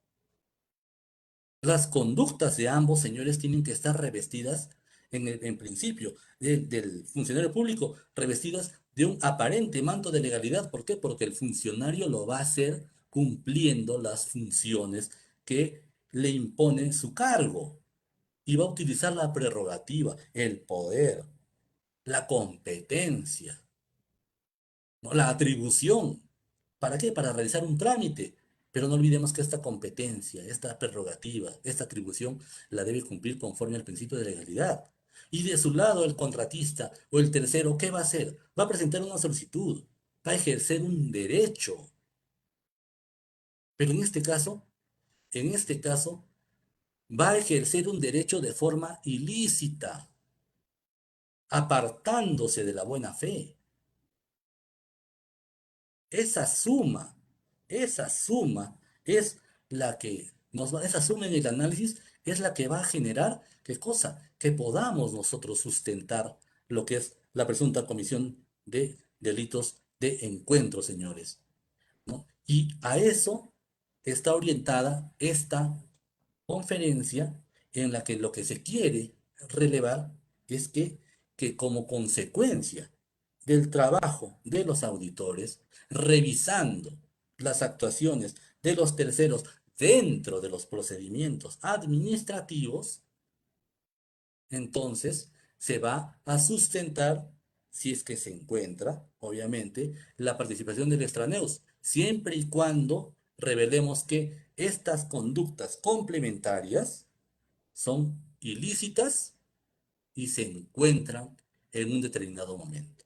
Las conductas de ambos señores tienen que estar revestidas, en principio, del funcionario público, revestidas de un aparente manto de legalidad. ¿Por qué? Porque el funcionario lo va a hacer cumpliendo las funciones que le impone su cargo y va a utilizar la prerrogativa, el poder, la competencia, ¿no? La atribución. ¿Para qué? Para realizar un trámite. Pero no olvidemos que esta competencia, esta prerrogativa, esta atribución la debe cumplir conforme al principio de legalidad. Y de su lado, el contratista o el tercero, ¿qué va a hacer? Va a presentar una solicitud, va a ejercer un derecho. Pero en este caso, va a ejercer un derecho de forma ilícita, apartándose de la buena fe. Esa suma, esa suma es la que esa suma en el análisis es la que va a generar, ¿qué cosa? Que podamos nosotros sustentar lo que es la presunta comisión de delitos de encuentro, señores, ¿no? Y a eso está orientada esta conferencia, en la que lo que se quiere relevar es que como consecuencia del trabajo de los auditores, revisando las actuaciones de los terceros dentro de los procedimientos administrativos, entonces se va a sustentar, si es que se encuentra, obviamente, la participación del extraneus, siempre y cuando revelemos que estas conductas complementarias son ilícitas y se encuentran en un determinado momento,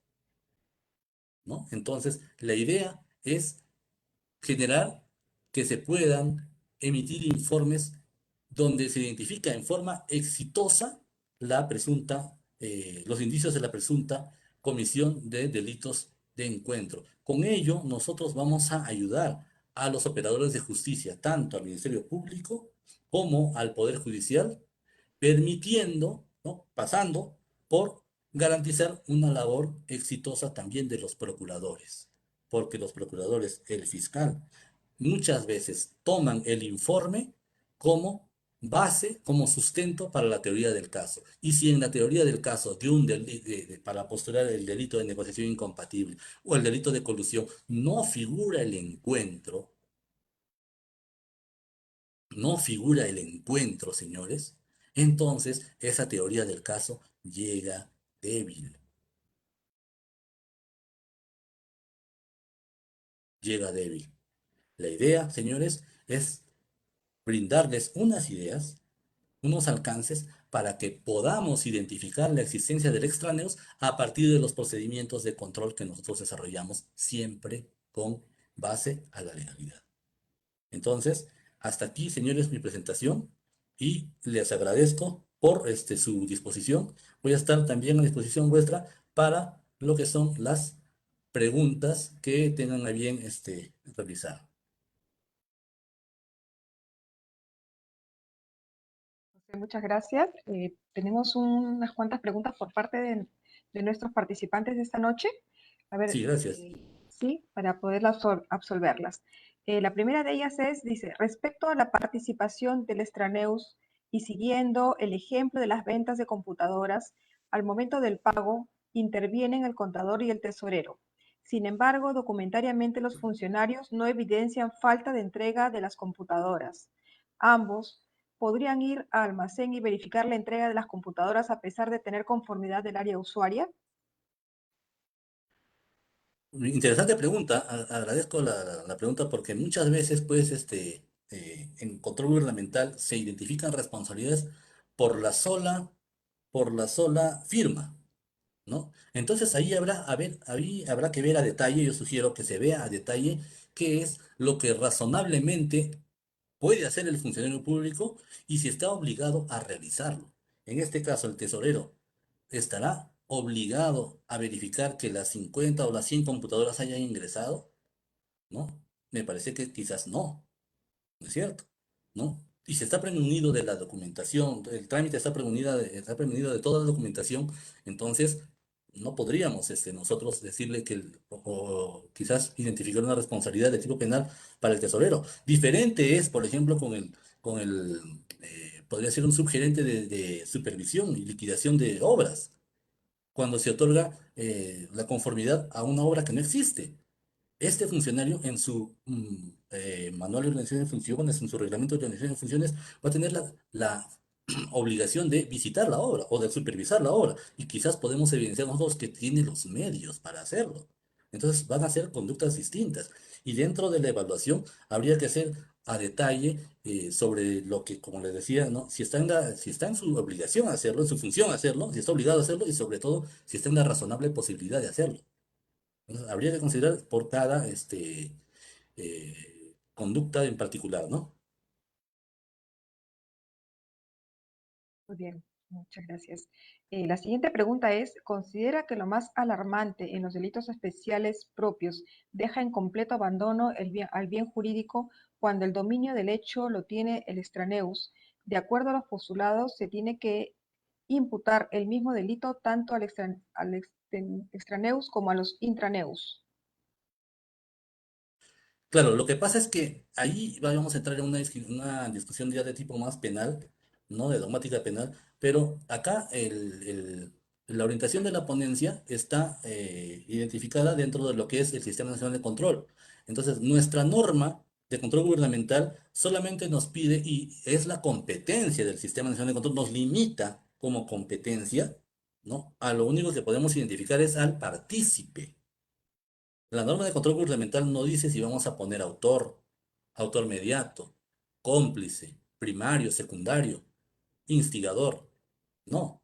¿no? Entonces, la idea es generar que se puedan emitir informes donde se identifica en forma exitosa los indicios de la presunta comisión de delitos de encuentro. Con ello, nosotros vamos a ayudar a los operadores de justicia, tanto al Ministerio Público como al Poder Judicial, permitiendo, ¿no? Pasando por garantizar una labor exitosa también de los procuradores, porque los procuradores, el fiscal, muchas veces toman el informe como base, como sustento para la teoría del caso. Y si en la teoría del caso para postular el delito de negociación incompatible o el delito de colusión no figura el encuentro, señores, entonces esa teoría del caso llega débil, llega débil. La idea, señores, es brindarles unas ideas, unos alcances para que podamos identificar la existencia del extraneos a partir de los procedimientos de control que nosotros desarrollamos siempre con base a la legalidad. Entonces, hasta aquí, señores, mi presentación y les agradezco por su disposición. Voy a estar también a disposición vuestra para lo que son las preguntas que tengan a bien realizar. Muchas gracias. Tenemos unas cuantas preguntas por parte de nuestros participantes de esta noche. A ver, Sí, gracias. sí, para poder absolverlas. La primera de ellas dice, respecto a la participación del extraneus y siguiendo el ejemplo de las ventas de computadoras, al momento del pago intervienen el contador y el tesorero. Sin embargo, documentariamente los funcionarios no evidencian falta de entrega de las computadoras. Ambos podrían ir al almacén y verificar la entrega de las computadoras a pesar de tener conformidad del área usuaria. Interesante pregunta, agradezco la pregunta porque muchas veces, pues, en control gubernamental se identifican responsabilidades por por la sola firma, ¿no? Entonces ahí ahí habrá que ver a detalle, yo sugiero que se vea a detalle qué es lo que razonablemente puede hacer el funcionario público y si está obligado a realizarlo. En este caso, el tesorero estará obligado a verificar que las 50 o las 100 computadoras hayan ingresado, ¿no? Me parece que quizás ¿no es cierto? ¿No? Y se está prevenido de la documentación, el trámite está prevenido de toda la documentación, entonces no podríamos nosotros decirle que, o quizás identificar una responsabilidad de tipo penal para el tesorero. Diferente es, por ejemplo, podría ser un subgerente de supervisión y liquidación de obras, cuando se otorga la conformidad a una obra que no existe. Este funcionario en su manual de organización de funciones, en su reglamento de organización de funciones, va a tener la obligación de visitar la obra o de supervisar la obra. Y quizás podemos evidenciar nosotros que tiene los medios para hacerlo. Entonces van a ser conductas distintas. Y dentro de la evaluación habría que hacer a detalle sobre lo que, como les decía, ¿no? Si está en su obligación hacerlo, en su función hacerlo, si está obligado a hacerlo y sobre todo si está en la razonable posibilidad de hacerlo. Entonces, habría que considerar por cada conducta en particular, ¿no? Muy bien, muchas gracias. La siguiente pregunta es, ¿considera que lo más alarmante en los delitos especiales propios deja en completo abandono al bien jurídico cuando el dominio del hecho lo tiene el extraneus? De acuerdo a los postulados, se tiene que imputar el mismo delito tanto al extraneus como a los intraneus. Claro, lo que pasa es que ahí vamos a entrar en una discusión ya de tipo más penal, no de dogmática penal, pero acá la orientación de la ponencia está identificada dentro de lo que es el Sistema Nacional de Control. Entonces, nuestra norma de control gubernamental solamente nos pide, y es la competencia del Sistema Nacional de Control, nos limita como competencia, ¿no? A lo único que podemos identificar es al partícipe. La norma de control gubernamental no dice si vamos a poner autor, autor mediato, cómplice, primario, secundario, instigador. No.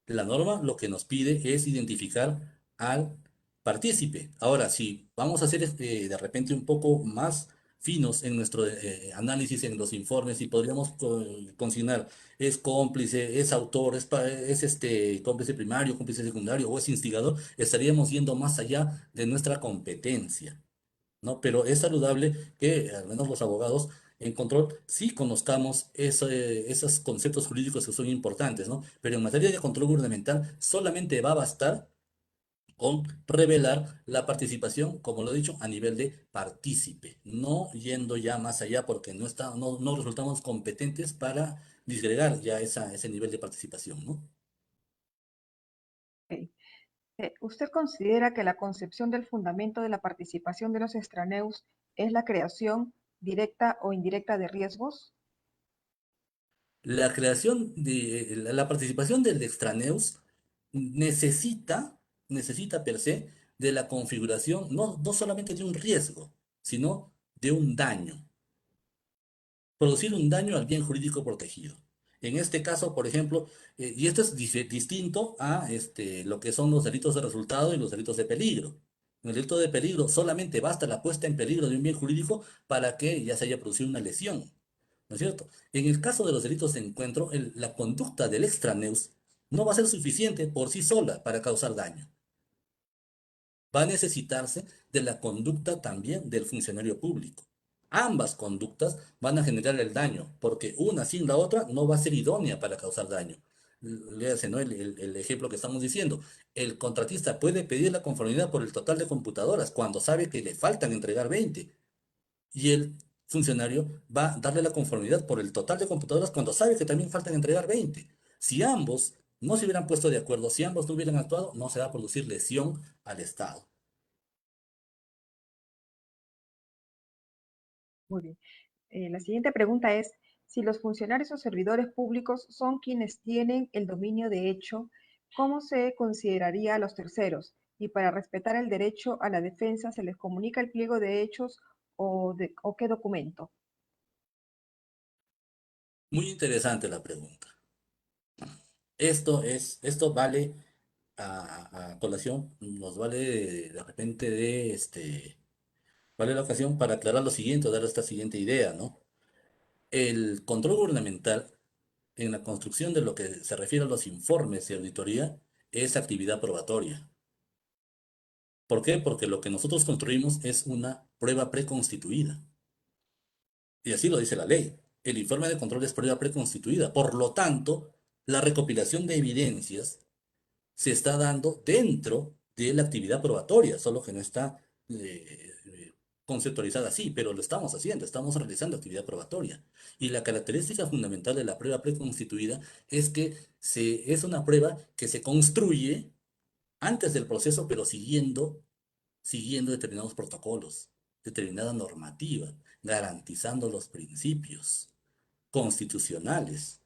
La norma lo que nos pide es identificar al partícipe. Ahora, si vamos a ser de repente un poco más finos en nuestro análisis, en los informes, y podríamos consignar, es cómplice, es autor, es cómplice primario, cómplice secundario o es instigador, estaríamos yendo más allá de nuestra competencia, ¿no? Pero es saludable que al menos los abogados en control sí conozcamos esos conceptos jurídicos que son importantes, ¿no? Pero en materia de control gubernamental solamente va a bastar con revelar la participación, como lo he dicho, a nivel de partícipe, no yendo ya más allá porque no resultamos competentes para disgregar ya ese nivel de participación, ¿no? Ok. ¿Usted considera que la concepción del fundamento de la participación de los extraneus es la creación directa o indirecta de riesgos? La creación de la participación del extraneus necesita, necesita per se de la configuración, no solamente de un riesgo, sino de un daño, producir un daño al bien jurídico protegido. En este caso, por ejemplo, y esto es distinto a lo que son los delitos de resultado y los delitos de peligro. En el delito de peligro solamente basta la puesta en peligro de un bien jurídico para que ya se haya producido una lesión, ¿no es cierto? En el caso de los delitos de encuentro, la conducta del extraneus no va a ser suficiente por sí sola para causar daño. Va a necesitarse de la conducta también del funcionario público. Ambas conductas van a generar el daño, porque una sin la otra no va a ser idónea para causar daño. Léase, ¿no? El ejemplo que estamos diciendo. El contratista puede pedir la conformidad por el total de computadoras cuando sabe que le faltan entregar 20. Y el funcionario va a darle la conformidad por el total de computadoras cuando sabe que también faltan entregar 20. Si ambos no se hubieran puesto de acuerdo, si ambos no hubieran actuado, no se va a producir lesión al Estado. Muy bien. La siguiente pregunta es, si los funcionarios o servidores públicos son quienes tienen el dominio de hecho, ¿cómo se consideraría a los terceros? Y para respetar el derecho a la defensa, ¿se les comunica el pliego de hechos o qué documento? Muy interesante la pregunta. Esto vale a colación, nos vale de repente vale la ocasión para aclarar lo siguiente, o dar esta siguiente idea, ¿no? El control gubernamental en la construcción de lo que se refiere a los informes de auditoría es actividad probatoria. ¿Por qué? Porque lo que nosotros construimos es una prueba preconstituida. Y así lo dice la ley. El informe de control es prueba preconstituida. Por lo tanto, la recopilación de evidencias se está dando dentro de la actividad probatoria, solo que no está conceptualizada así, pero lo estamos haciendo, estamos realizando actividad probatoria. Y la característica fundamental de la prueba preconstituida es que es una prueba que se construye antes del proceso, pero siguiendo determinados protocolos, determinada normativa, garantizando los principios constitucionales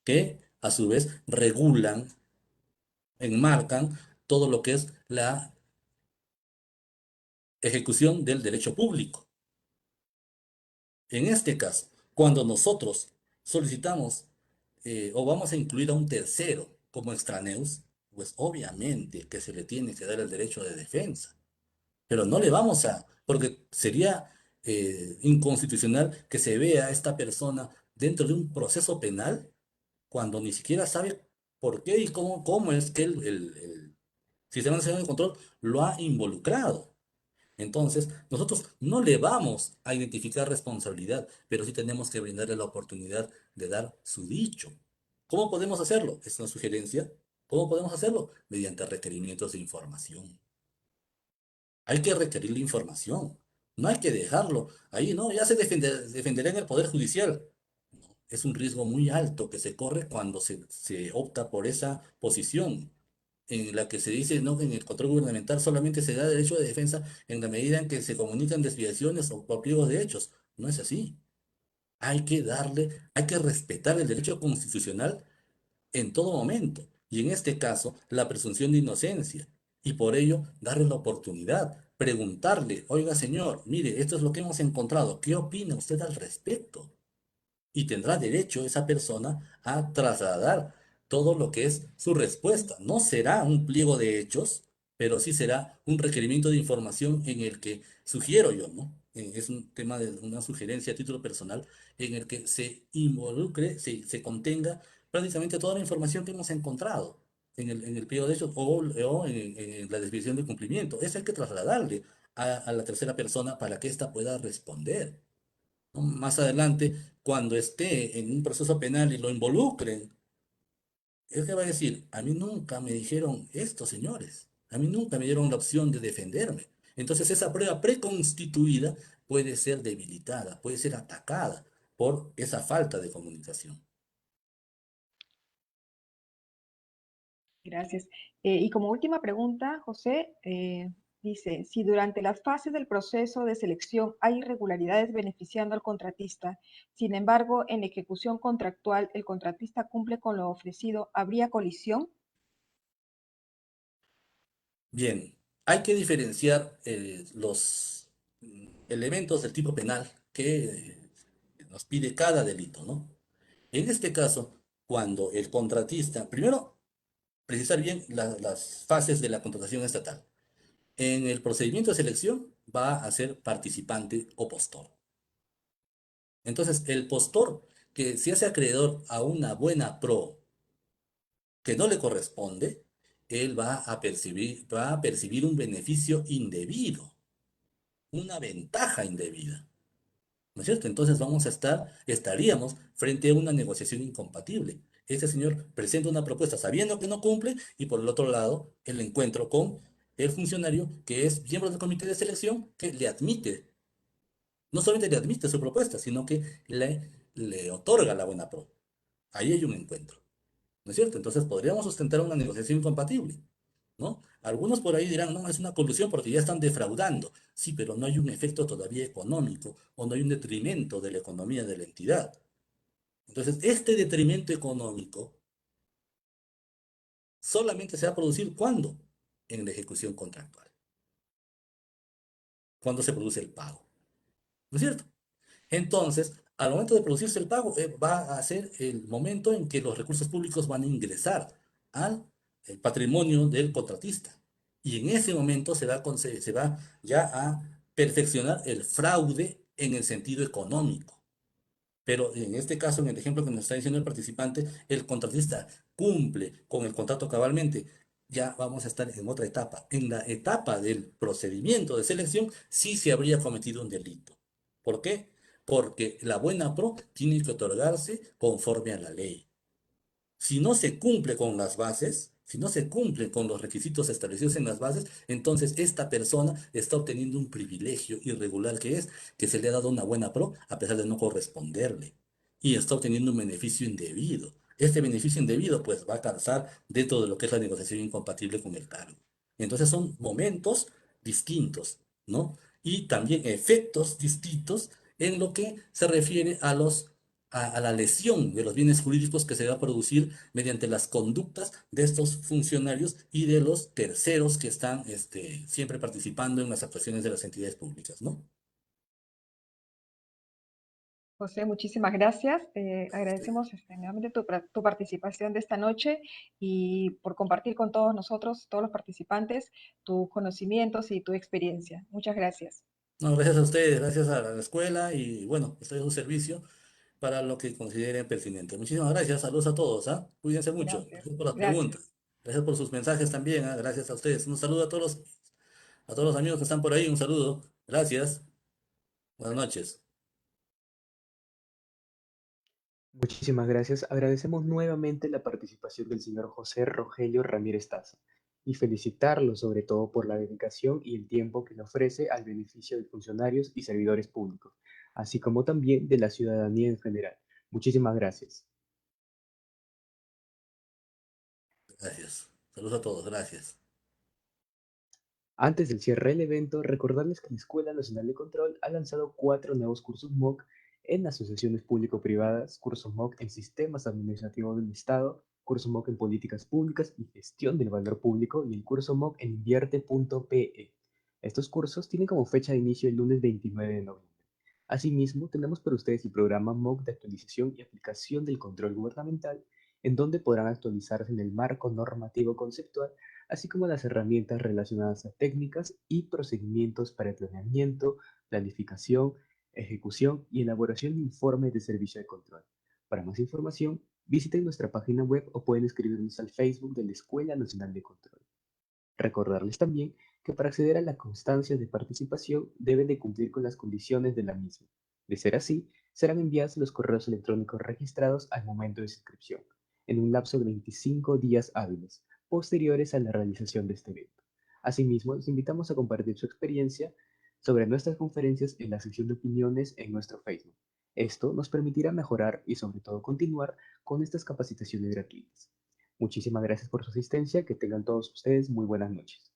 que a su vez regulan, enmarcan todo lo que es la ejecución del derecho público. En este caso, cuando nosotros solicitamos o vamos a incluir a un tercero como extraneus, pues obviamente que se le tiene que dar el derecho de defensa. Pero no le vamos a, porque sería inconstitucional que se vea a esta persona dentro de un proceso penal cuando ni siquiera sabe por qué y cómo es que el Sistema Nacional de Control lo ha involucrado. Entonces, nosotros no le vamos a identificar responsabilidad, pero sí tenemos que brindarle la oportunidad de dar su dicho. ¿Cómo podemos hacerlo? Es una sugerencia. ¿Cómo podemos hacerlo? Mediante requerimientos de información. Hay que requerir la información. No hay que dejarlo ahí, no, ya se defenderá en el Poder Judicial. No, es un riesgo muy alto que se corre cuando se opta por esa posición en la que se dice, no, que en el control gubernamental solamente se da derecho de defensa en la medida en que se comunican desviaciones o pliegos de hechos. No es así. Hay que respetar el derecho constitucional en todo momento. Y en este caso, la presunción de inocencia. Y por ello, darle la oportunidad, preguntarle, oiga señor, mire, esto es lo que hemos encontrado, ¿qué opina usted al respecto? Y tendrá derecho esa persona a trasladar todo lo que es su respuesta. No será un pliego de hechos, pero sí será un requerimiento de información en el que sugiero yo, ¿no? Es un tema de una sugerencia a título personal en el que se involucre, se contenga prácticamente toda la información que hemos encontrado en el pliego de hechos o en la desviación de cumplimiento. Eso hay que trasladarle a la tercera persona para que ésta pueda responder, ¿no? Más adelante, cuando esté en un proceso penal y lo involucren, él que va a decir, a mí nunca me dijeron esto, señores, a mí nunca me dieron la opción de defenderme. Entonces esa prueba preconstituida puede ser debilitada, puede ser atacada por esa falta de comunicación. Gracias. Y como última pregunta, José, dice, si durante las fases del proceso de selección hay irregularidades beneficiando al contratista, sin embargo, en la ejecución contractual el contratista cumple con lo ofrecido, ¿habría colisión? Bien, hay que diferenciar los elementos del tipo penal que nos pide cada delito, ¿no? En este caso, cuando el contratista, primero, precisar bien las fases de la contratación estatal. En el procedimiento de selección va a ser participante o postor. Entonces, el postor que se hace acreedor a una buena pro que no le corresponde, él va a percibir un beneficio indebido, una ventaja indebida. ¿No es cierto? Entonces estaríamos frente a una negociación incompatible. Este señor presenta una propuesta sabiendo que no cumple y por el otro lado el encuentro con el funcionario que es miembro del comité de selección que le admite, no solamente le admite su propuesta, sino que le otorga la buena pro. Ahí hay un encuentro. ¿No es cierto? Entonces podríamos sustentar una negociación incompatible, ¿no? Algunos por ahí dirán, no, es una colusión porque ya están defraudando. Sí, pero no hay un efecto todavía económico o no hay un detrimento de la economía de la entidad. Entonces, este detrimento económico solamente se va a producir ¿cuándo? En la ejecución contractual, cuando se produce el pago. ¿No es cierto? Entonces, Al momento de producirse el pago, va a ser el momento en que los recursos públicos van a ingresar al patrimonio del contratista. Y en ese momento se va ya a perfeccionar el fraude en el sentido económico. Pero en este caso, en el ejemplo que nos está diciendo el participante, el contratista cumple con el contrato cabalmente. Ya vamos a estar en otra etapa. En la etapa del procedimiento de selección, sí se habría cometido un delito. ¿Por qué? Porque la buena pro tiene que otorgarse conforme a la ley. Si no se cumple con las bases, si no se cumple con los requisitos establecidos en las bases, entonces esta persona está obteniendo un privilegio irregular que es que se le ha dado una buena pro a pesar de no corresponderle. Y está obteniendo un beneficio indebido. Este beneficio indebido pues va a calzar dentro de lo que es la negociación incompatible con el cargo. Entonces son momentos distintos, ¿no? Y también efectos distintos en lo que se refiere a la lesión de los bienes jurídicos que se va a producir mediante las conductas de estos funcionarios y de los terceros que están siempre participando en las actuaciones de las entidades públicas, ¿no? José, muchísimas gracias. Agradecemos nuevamente tu participación de esta noche y por compartir con todos nosotros, todos los participantes, tus conocimientos y tu experiencia. Muchas gracias. No, gracias a ustedes, gracias a la escuela y bueno, estoy a su servicio para lo que consideren pertinente. Muchísimas gracias, saludos a todos, ¿ah? Cuídense mucho, Gracias. gracias por las Gracias. preguntas, gracias por sus mensajes también, ¿ah? Gracias a ustedes. Un saludo a todos los amigos que están por ahí, un saludo, gracias, buenas noches. Muchísimas gracias. Agradecemos nuevamente la participación del señor José Rogelio Ramírez Taza y felicitarlo sobre todo por la dedicación y el tiempo que le ofrece al beneficio de funcionarios y servidores públicos, así como también de la ciudadanía en general. Muchísimas gracias. Gracias, saludos a todos, gracias. Antes del cierre del evento, recordarles que la Escuela Nacional de Control ha lanzado 4 nuevos cursos MOOC en asociaciones público-privadas, curso MOOC en sistemas administrativos del Estado, curso MOOC en políticas públicas y gestión del valor público y el curso MOOC en invierte.pe. Estos cursos tienen como fecha de inicio el lunes 29 de noviembre. Asimismo, tenemos para ustedes el programa MOOC de actualización y aplicación del control gubernamental, en donde podrán actualizarse en el marco normativo conceptual así como las herramientas relacionadas a técnicas y procedimientos para el planeamiento, planificación, ejecución y elaboración de informes de servicio de control. Para más información, visiten nuestra página web o pueden escribirnos al Facebook de la Escuela Nacional de Control. Recordarles también que para acceder a la constancia de participación deben de cumplir con las condiciones de la misma. De ser así, serán enviados los correos electrónicos registrados al momento de su inscripción, en un lapso de 25 días hábiles, posteriores a la realización de este evento. Asimismo, los invitamos a compartir su experiencia sobre nuestras conferencias en la sección de opiniones en nuestro Facebook. Esto nos permitirá mejorar y sobre todo continuar con estas capacitaciones gratuitas. Muchísimas gracias por su asistencia, que tengan todos ustedes muy buenas noches.